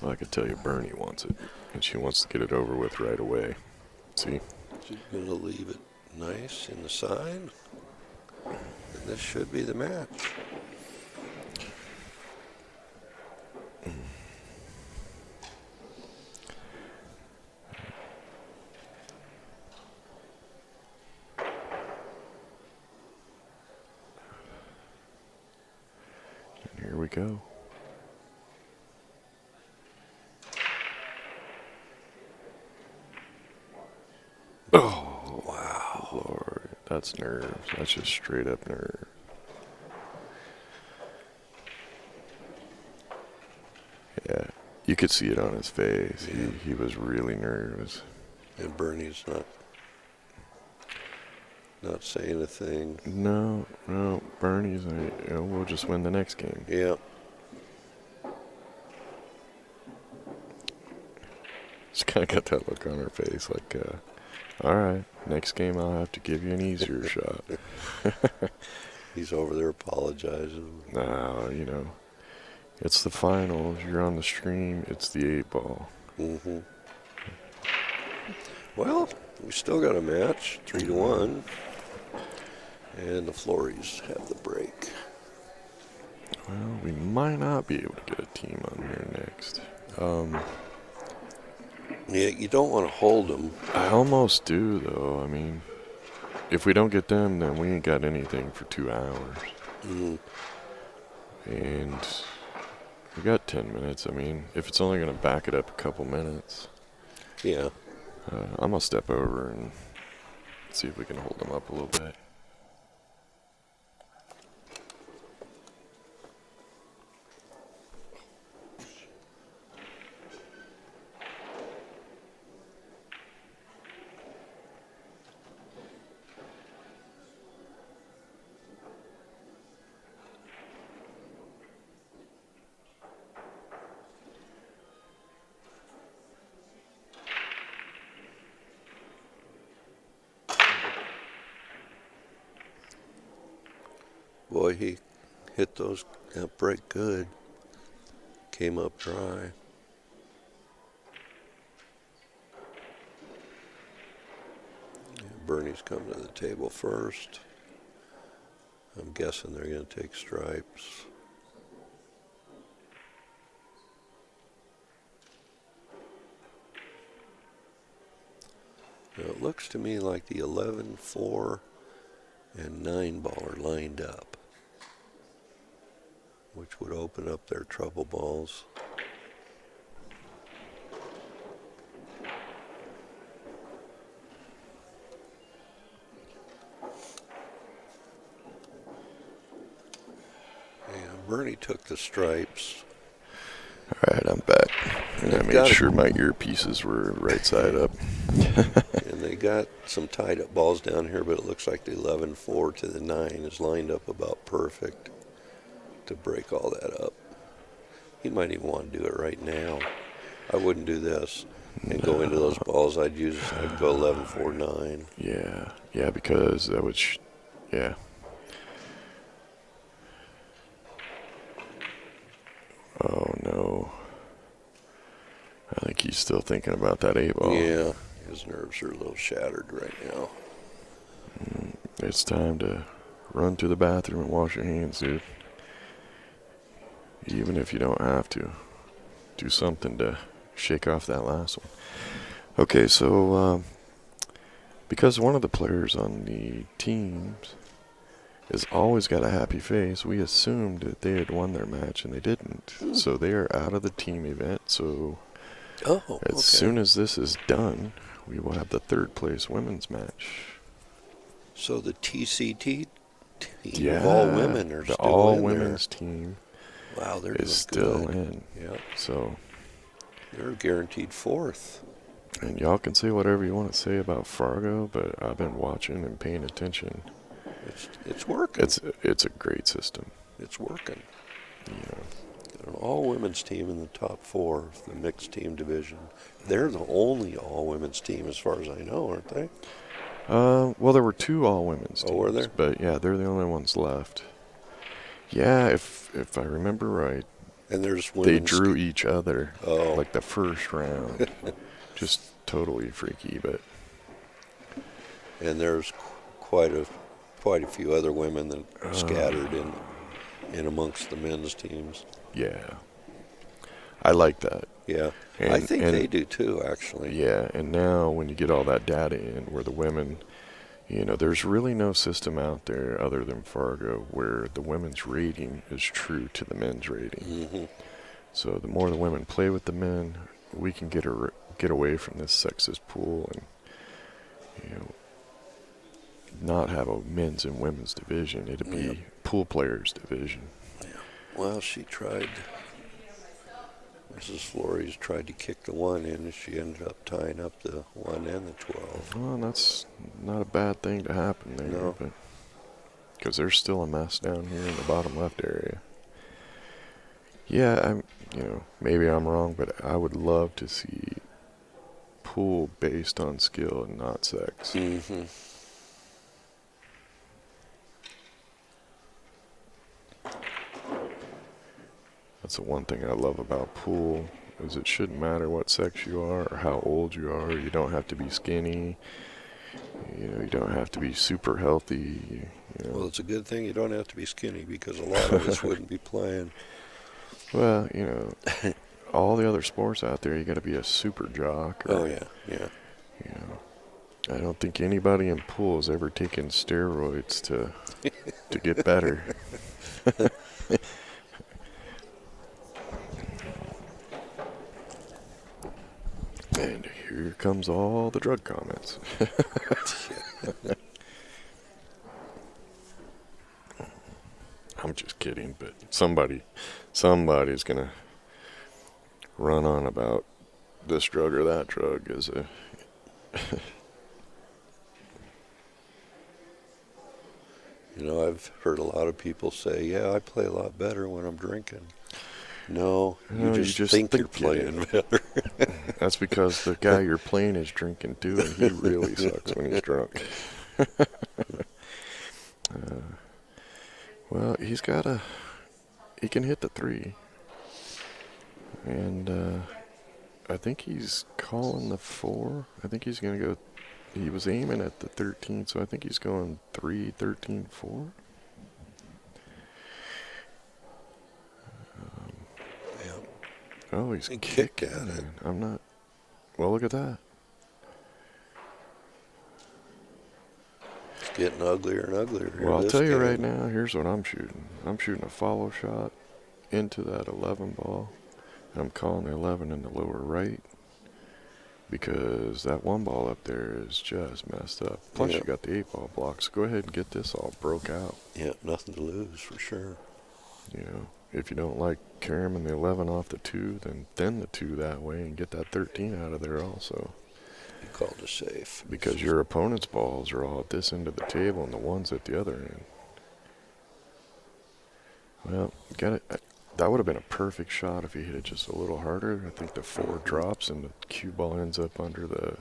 Well, I could tell you Bernie wants it, and she wants to get it over with right away. See? She's going to leave it nice in the side. And this should be the match. And here we go. Oh, wow. Lord, that's nerves. That's just straight up nerves. Yeah, you could see it on his face. Yeah. He was really nervous. And Bernie's not saying a thing. No, Bernie's like, we'll just win the next game. Yeah. She's kind of got that look on her face like, all right, next game I'll have to give you an easier shot. He's over there apologizing. No, it's the finals. You're on the stream. It's the 8 ball. Mm-hmm. Well, we still got a match, 3-1. And the Flories have the break. Well, we might not be able to get a team on here next. Yeah, you don't want to hold them. I almost do, though. I mean, if we don't get them, then we ain't got anything for 2 hours. Mm. And we got 10 minutes. I mean, if it's only going to back it up a couple minutes. Yeah. I'm going to step over and see if we can hold them up a little bit. Boy, he hit that break good. Came up dry. Yeah, Bernie's come to the table first. I'm guessing they're going to take stripes. Now it looks to me like the 11, 4, and 9 ball are lined up, which would open up their trouble balls. And Bernie took the stripes. Alright, I'm back. And I They've made got sure my earpieces were right side up. and they got some tied up balls down here, but it looks like the 11-4 to the 9 is lined up about perfect to break all that up. He might even want to do it right now. I wouldn't do this and go into those balls. I'd go 11-4-9. Yeah, because that would, yeah. Oh no. I think he's still thinking about that 8-ball. Yeah, his nerves are a little shattered right now. It's time to run to the bathroom and wash your hands, dude. Even if you don't have to. Do something to shake off that last one. Okay, so because one of the players on the teams has always got a happy face, we assumed that they had won their match, and they didn't. So they are out of the team event. So as soon as this is done, we will have the third place women's match. So the TCT team of all women are the still all in women's there. team Wow, they're is doing still good. in. Yeah, So, they're guaranteed fourth. and y'all can say whatever you want to say about Fargo, but I've been watching and paying attention. It's working. It's a great system. It's working. Yeah. An all-women's team in the top 4 of the mixed team division. They're the only all-women's team as far as I know, aren't they? Well, there were 2 all-women's teams. Oh, were there? But yeah, they're the only ones left. Yeah, if I remember right, And there's they women's. drew each other like the Oh, first round. Just totally freaky, but and there's quite a few other women that are scattered in amongst the men's teams. yeah, I like that. Yeah, And, I think they do too, actually. Yeah, and now when you get all that data in, where the women, there's really no system out there other than Fargo where the women's rating is true to the men's rating. Mm-hmm. So the more the women play with the men, we can get away from this sexist pool and not have a men's and women's division. It'd be pool players division. Yeah. Well, Mrs. Flores tried to kick the 1 in, and she ended up tying up the 1 and the 12. Well, that's not a bad thing to happen there. No. But because there's still a mess down here in the bottom left area. Yeah, maybe I'm wrong, but I would love to see pool based on skill and not sex. Mm-hmm. That's the one thing I love about pool, is it shouldn't matter what sex you are or how old you are. You don't have to be skinny. You don't have to be super healthy. Well, it's a good thing you don't have to be skinny, because a lot of us wouldn't be playing. Well, all the other sports out there, you got to be a super jock. Oh, yeah. I don't think anybody in pool has ever taken steroids to get better. And here comes all the drug comments. I'm just kidding, but somebody's gonna run on about this drug or that drug as a I've heard a lot of people say, yeah, I play a lot better when I'm drinking. No, you just think you're playing better. That's because the guy you're playing is drinking too, and he really sucks when he's drunk. Well, he can hit the 3. And I think he's calling the 4. I think he's going to go. He was aiming at the 13, so I think he's going 3, 13, 4. Oh, he's kick at it. I'm not. Well, look at that. It's getting uglier and uglier. Well, I'll tell you right now, here's what I'm shooting. I'm shooting a follow shot into that 11 ball. And I'm calling the 11 in the lower right, because that 1 ball up there is just messed up. Plus, you got the 8 ball block. So go ahead and get this all broke out. Yeah, nothing to lose for sure. You know, if you don't like carrying the 11 off the 2, then the 2 that way and get that 13 out of there also. You called a safe. Because your opponent's balls are all at this end of the table and the one's at the other end. Well, got it. That would have been a perfect shot if he hit it just a little harder. I think the 4 drops and the cue ball ends up under the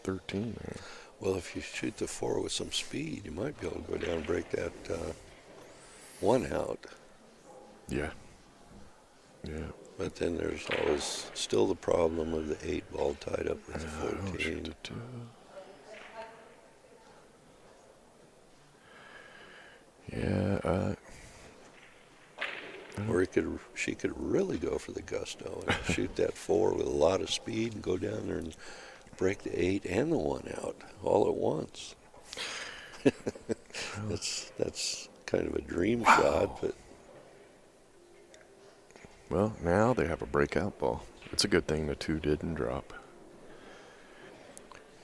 13 there. Well, if you shoot the 4 with some speed, you might be able to go down and break that 1 out. Yeah. Yeah. But then there's always still the problem of the 8 ball tied up with the 14. Yeah. Or she could really go for the gusto and shoot that 4 with a lot of speed and go down there and break the 8 and the 1 out all at once. That's kind of a dream shot, but well, now they have a breakout ball. It's a good thing the 2 didn't drop.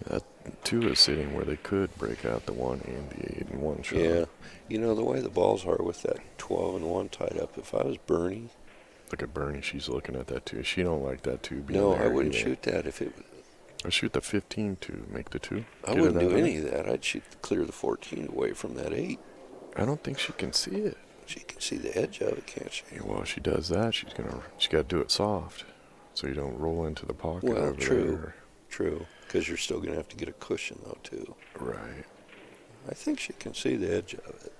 That 2 is sitting where they could break out the 1 and the 8 in one shot. yeah, you know the way the balls are with that 12 and 1 tied up. If I was Bernie, look at Bernie. She's looking at that 2. She don't like that 2 being no, there I wouldn't either. shoot that if it. I shoot the 15 to make the 2. I wouldn't do any of that. I'd clear the 14 away from that 8. I don't think she can see it. She can see the edge of it, can't she? Yeah, well, if she does that, she's got to do it soft, so you don't roll into the pocket. Well, over true. Because you're still going to have to get a cushion though too. Right. I think she can see the edge of it.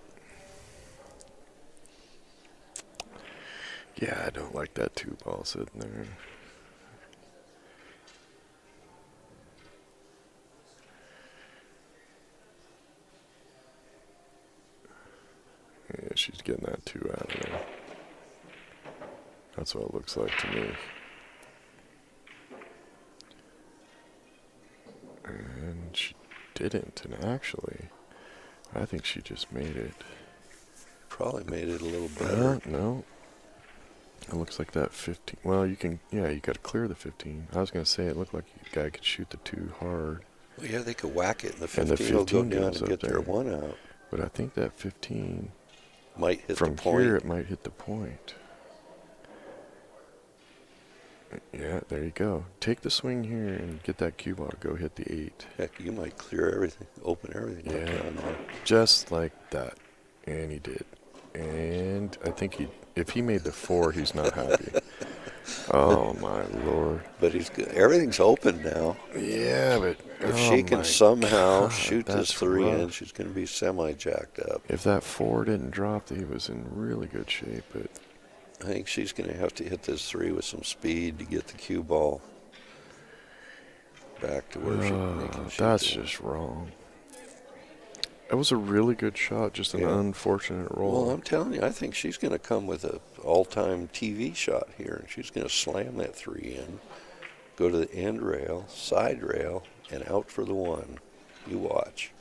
Yeah, I don't like that 2 ball sitting there. Yeah, she's getting that 2 out of there. That's what it looks like to me. And she didn't, and actually, I think she just made it. Probably made it a little better. No. It looks like that 15. Well, you got to clear the 15. I was going to say it looked like the guy could shoot the 2 hard. Well, yeah, they could whack it, and the 15, And the 15 will go down goes and get up their there. 1 out. But I think that 15, Might hit the from point. here, it might hit the point. Yeah, there you go. Take the swing here and get that cue ball to go hit the 8. Heck, you might clear everything, open everything up Yeah, down there. just like that. And he did. And I think if he made the 4, he's not happy. Oh, my Lord. But he's good. Everything's open now. Yeah, but If she can somehow shoot this 3 in, rough. she's going to be semi-jacked up. If that 4 didn't drop, he was in really good shape. But I think she's going to have to hit this 3 with some speed to get the cue ball back to where she can shoot. that's just wrong. It was a really good shot, just an unfortunate roll. Well, I'm telling you, I think she's going to come with an all-time TV shot here, and she's going to slam that 3 in, go to the end rail, side rail, and out for the 1. You watch.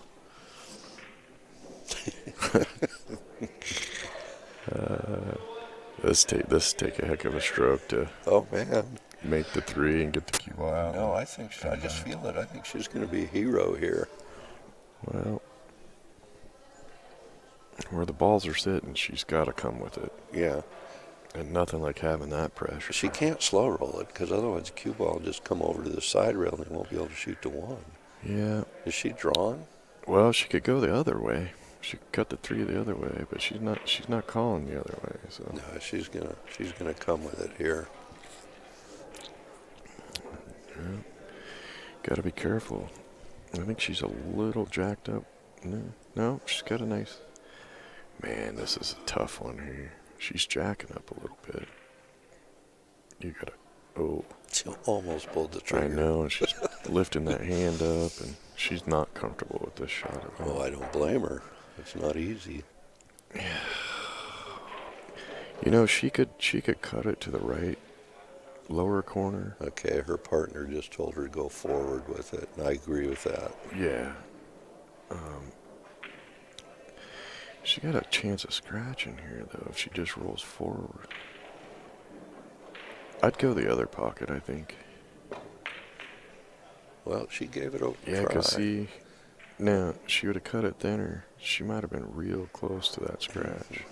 This take a heck of a stroke to Oh, man. make the 3 and get the cue ball out. No, I just feel it. I think she's going to be a hero here. Well, where the balls are sitting, she's got to come with it. Yeah. And nothing like having that pressure. She can't slow roll it, because otherwise the cue ball will just come over to the side rail and they won't be able to shoot the 1. Yeah. Is she drawn? Well, she could go the other way. She could cut the 3 the other way, but she's not calling the other way. So No, she's gonna come with it here. yeah. Got to be careful. I think she's a little jacked up. No, she's got a nice. Man, this is a tough one here. She's jacking up a little bit. You gotta. Oh. She almost pulled the trigger. I know, and she's lifting that hand up, and she's not comfortable with this shot at all. Oh, I don't blame her. It's not easy. You know, she could cut it to the right lower corner. Okay, her partner just told her to go forward with it, and I agree with that. Yeah. She got a chance of scratching here, though, if she just rolls forward. I'd go the other pocket, I think. Well, she gave it a Yeah, try. because now, she would have cut it thinner. She might have been real close to that scratch.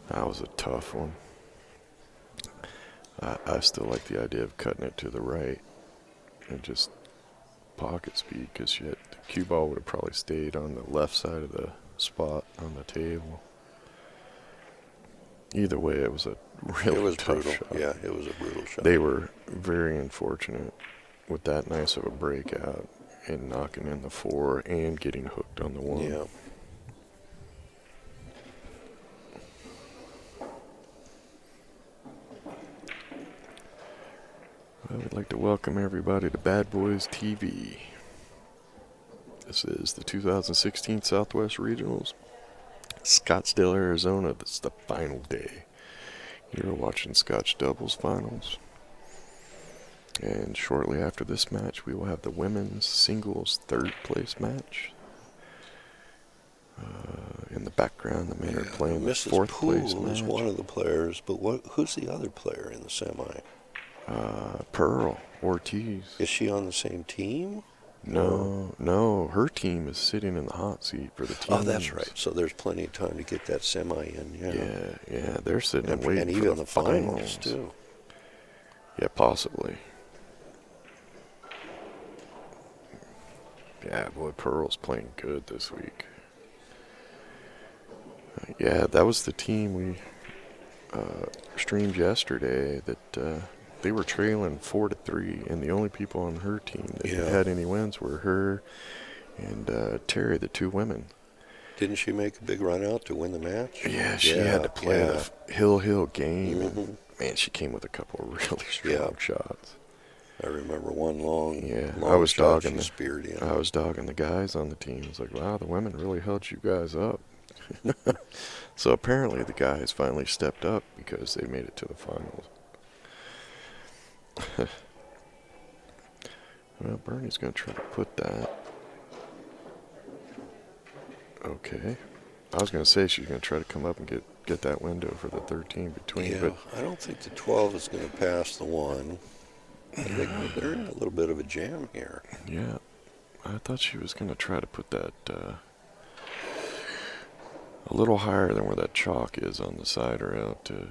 That was a tough one. I still like the idea of cutting it to the right and just pocket speed, because the cue ball would have probably stayed on the left side of the spot on the table. Either way, it was a really It was tough brutal. shot. Yeah, it was a brutal shot. They were very unfortunate with that nice of a breakout and knocking in the 4 and getting hooked on the 1. Yeah. I would like to welcome everybody to Bad Boys TV. This is the 2016 Southwest Regionals, Scottsdale, Arizona. This is the final day. You're watching Scotch doubles finals. And shortly after this match, we will have the women's singles third place match. In the background, the men are playing the Mrs. fourth place Poole match. is one of the players, but who's the other player in the semi? Pearl, Ortiz. Is she on the same team? No, her team is sitting in the hot seat for the team. Oh, that's right. So there's plenty of time to get that semi in. Yeah, they're sitting and waiting and for even the finals too. Yeah, possibly. Yeah, boy, Pearl's playing good this week. Yeah, that was the team we streamed yesterday that they were trailing 4-3, and the only people on her team that had any wins were her and Terry, the 2 women. Didn't she make a big run out to win the match? Yeah, she had to play the hill game. Mm-hmm. And, man, she came with a couple of really strong shots. I remember one long I was shot dogging she speared in. I was dogging the guys on the team. I was like, wow, the women really held you guys up. So apparently the guys finally stepped up because they made it to the finals. Well, Bernie's going to try to put that. Okay. I was going to say she's going to try to come up and get that window for the 13 between. Yeah, but I don't think the 12 is going to pass the 1. I think they're in a little bit of a jam here. Yeah. I thought she was going to try to put that a little higher than where that chalk is on the side rail to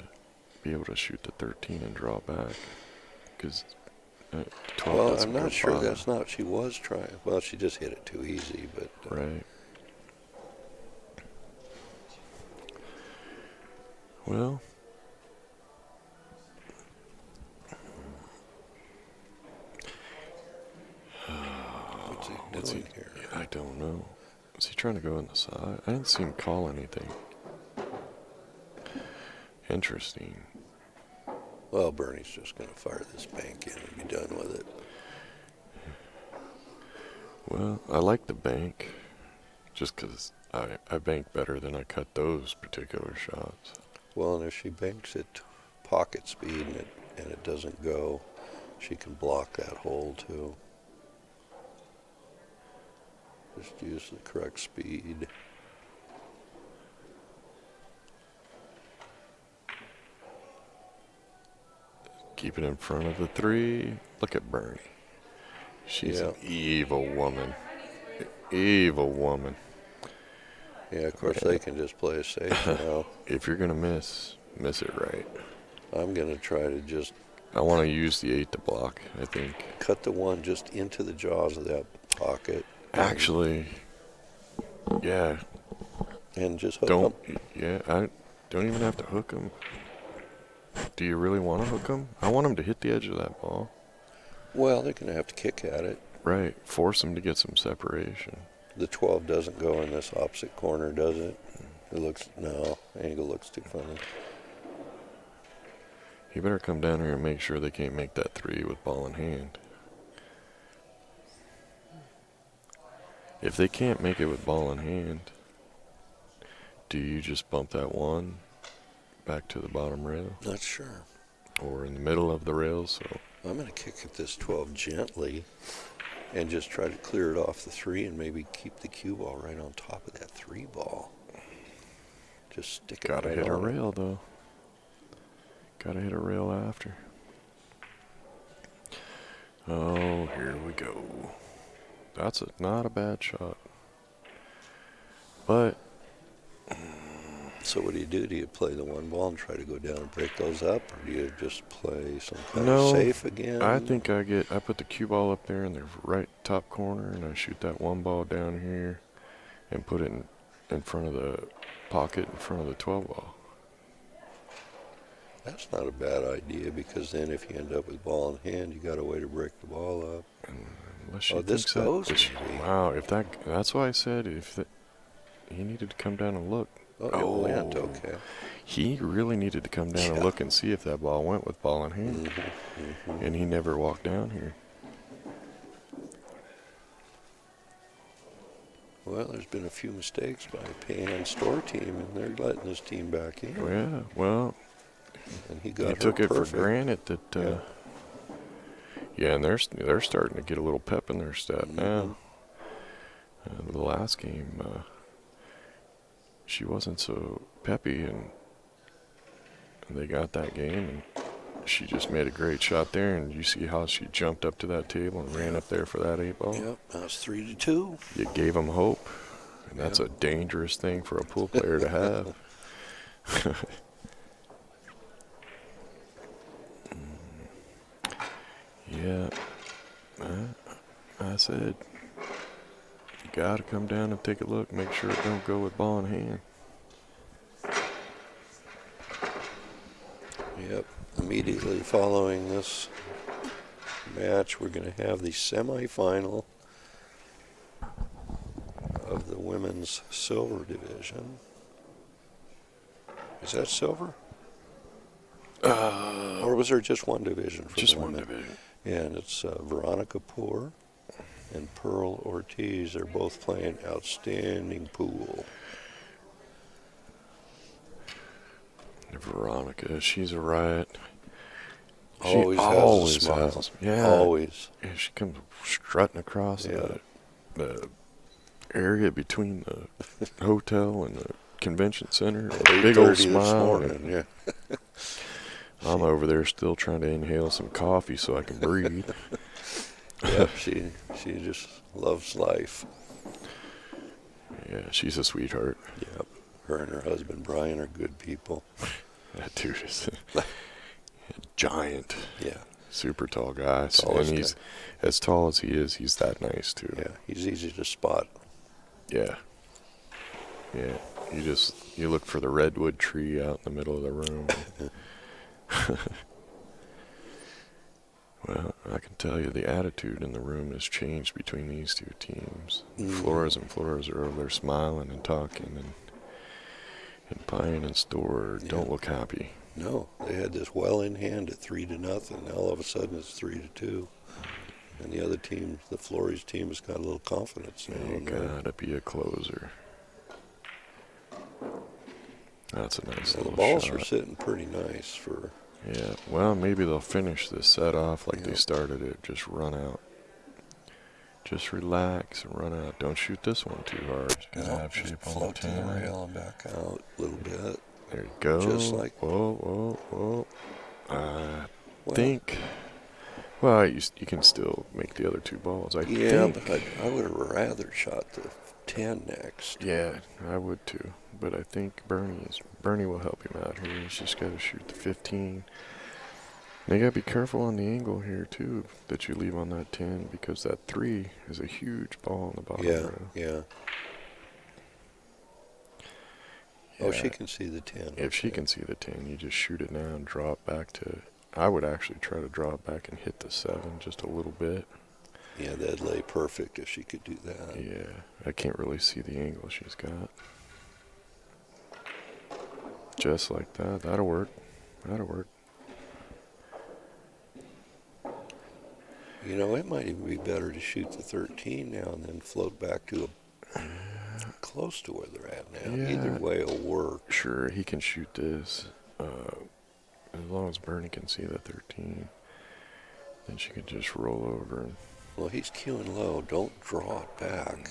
be able to shoot the 13 and draw back. Because 12 Well, doesn't I'm go not sure bottom. that's not what she was trying. Well, she just hit it too easy, but Right. Well, what's he doing here? I don't know. Is he trying to go on the side? I didn't see him call anything. Interesting. Well, Bernie's just going to fire this bank in and be done with it. Well, I like the bank just because I bank better than I cut those particular shots. Well, and if she banks it pocket speed and it doesn't go, she can block that hole too. Just use the correct speed. Keep it in front of the 3. Look at Bernie. She's an evil woman. Evil woman. Yeah, of course they can just play it safe now. If you're going to miss it right. I'm going to try to just I want to use the 8 to block, I think. cut the 1 just into the jaws of that pocket. Actually, yeah. And just hook them. I don't even have to hook them. Do you really want to hook them? I want them to hit the edge of that ball. Well, they're going to have to kick at it. Right. Force them to get some separation. The 12 doesn't go in this opposite corner, does it? It looks, no, angle looks too funny. You better come down here and make sure they can't make that 3 with ball in hand. If they can't make it with ball in hand, do you just bump that 1 back to the bottom rail? Not sure. Or in the middle of the rail, so... I'm going to kick at this 12 gently and just try to clear it off the 3 and maybe keep the cue ball right on top of that 3 ball. Just stick it Gotta right hit a on it. rail, though. Gotta hit a rail after. Oh, here we go. That's not a bad shot. But... So what do you do? Do you play the one ball and try to go down and break those up, or do you just play some kind of No, safe again? I think I put the cue ball up there in the right top corner, and I shoot that one ball down here and put it in front of the pocket in front of the 12 ball. That's not a bad idea, because then if you end up with ball in hand, you got a way to break the ball up. Unless she Oh, this thinks that, goes, maybe. wow, that's why I said he needed to come down and look. Oh, it went, okay. He really needed to come down and look and see if that ball went with ball in hand. And he never walked down here. Well, there's been a few mistakes by Pan Store team, and they're letting this team back in. Yeah, well, And he got took it perfect. for granted that. Yeah, and they're starting to get a little pep in their step now. The last game, she wasn't so peppy, and they got that game, and she just made a great shot there. And you see how she jumped up to that table and ran up there for that 8 ball. Yep, that's 3-2. You gave them hope, and that's a dangerous thing for a pool player to have. Yeah, I said, you gotta come down and take a look, make sure it don't go with ball in hand. Yep, immediately following this match, we're going to have the semifinal of the women's silver division. Is that silver? Or was there just one division for Just the one women? division. Yeah, and it's Veronica Poore and Pearl Ortiz. They're both playing outstanding pool. Veronica, she's a riot. Always she has always a smile. has. Yeah. Always. Yeah, she comes strutting across the area between the hotel and the convention center. Big old smile. Yeah. I'm over there still trying to inhale some coffee so I can breathe. Yeah, she just loves life. Yeah, she's a sweetheart. Yep. Her and her husband Brian are good people. That dude is a giant. Yeah. Super tall guy. Tallest And he's guy. as tall as he is, he's that nice too. Yeah, he's easy to spot. Yeah. Yeah. You look for the redwood tree out in the middle of the room. Well, I can tell you the attitude in the room has changed between these two teams. Flores and Flores are over there smiling and talking, and Pine and Store don't look happy. No, they had this well in hand at 3-0. Now all of a sudden it's 3-2. And the other team, the Flores team, has got a little confidence now. You gotta be a closer. That's a nice little the balls shot. are sitting pretty nice for. Yeah, well, maybe they'll finish this set off like they started it. Just run out. Just relax and run out. Don't shoot this one too hard. Just float to the rail and back out a little bit. There you go. Just like. Whoa. I think. Well, you can still make the other 2 balls. I think. But I would have rather shot the 10 next. Yeah, I would too. But I think Bernie will help him out here. He's just got to shoot the 15. They got to be careful on the angle here too that you leave on that 10, because that 3 is a huge ball in the bottom row. Yeah. Oh, she can see the 10. If she can see the 10, you just shoot it now and draw it back to. I would actually try to draw it back and hit the 7 just a little bit. Yeah, that'd lay perfect if she could do that. Yeah, I can't really see the angle she's got. Just like that. That'll work. You know, it might even be better to shoot the 13 now and then float back to close to where they're at now. Yeah. Either way will work. Sure, he can shoot this. As long as Bernie can see the 13, then she can just roll over. And Well, he's cueing low. Don't draw it back.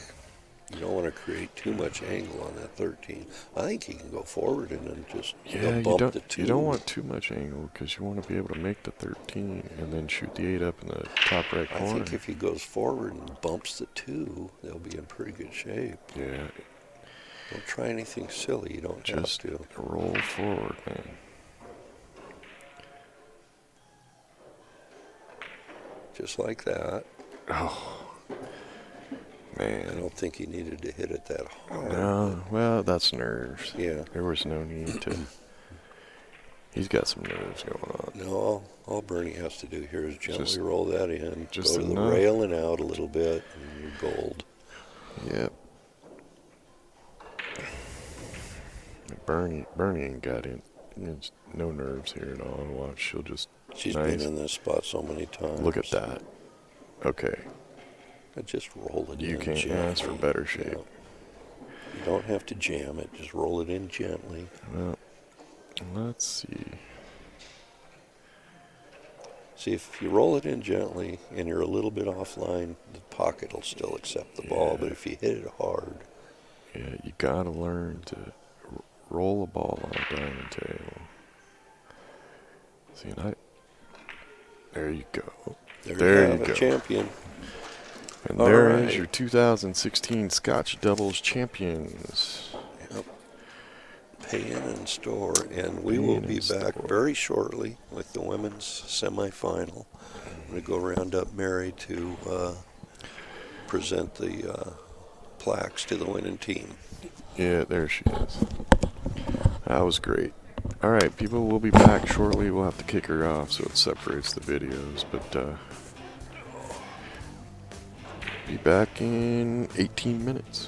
You don't want to create too much angle on that 13. I think he can go forward and then just bump the 2. You don't want too much angle because you want to be able to make the 13 and then shoot the 8 up in the top right corner. I think if he goes forward and bumps the 2, they'll be in pretty good shape. Yeah. Don't try anything silly. You don't Just have to. roll forward, man. Just like that. Oh, I man. don't think he needed to hit it that hard. No, well, that's nerves. Yeah. There was no need to. He's got some nerves going on. No, all Bernie has to do here is gently Just- roll that in. just Go to the enough. rail and out a little bit, and you're gold. Yep. Bernie ain't got it. No nerves here at all. Watch, she'll just. She's nice. been in this spot so many times. Look at that. Okay. Just roll it in. You can't gently. ask for better shape. Yeah. You don't have to jam it. Just roll it in gently. Well, let's see. See, if you roll it in gently and you're a little bit offline, the pocket will still accept the ball. Yeah. But if you hit it hard, Yeah, you gotta learn to roll a ball on a diamond table. See, there you go. there you you have go. a champion. And All there is right. your 2016 Scotch Doubles champions. Yep. Pay in and store. And we Pay will in be and back store. very shortly with the women's semifinal. I'm going to go round up Mary to present the plaques to the winning team. Yeah, there she is. That was great. All right, people, we'll be back shortly. We'll have to kick her off so it separates the videos, but be back in 18 minutes.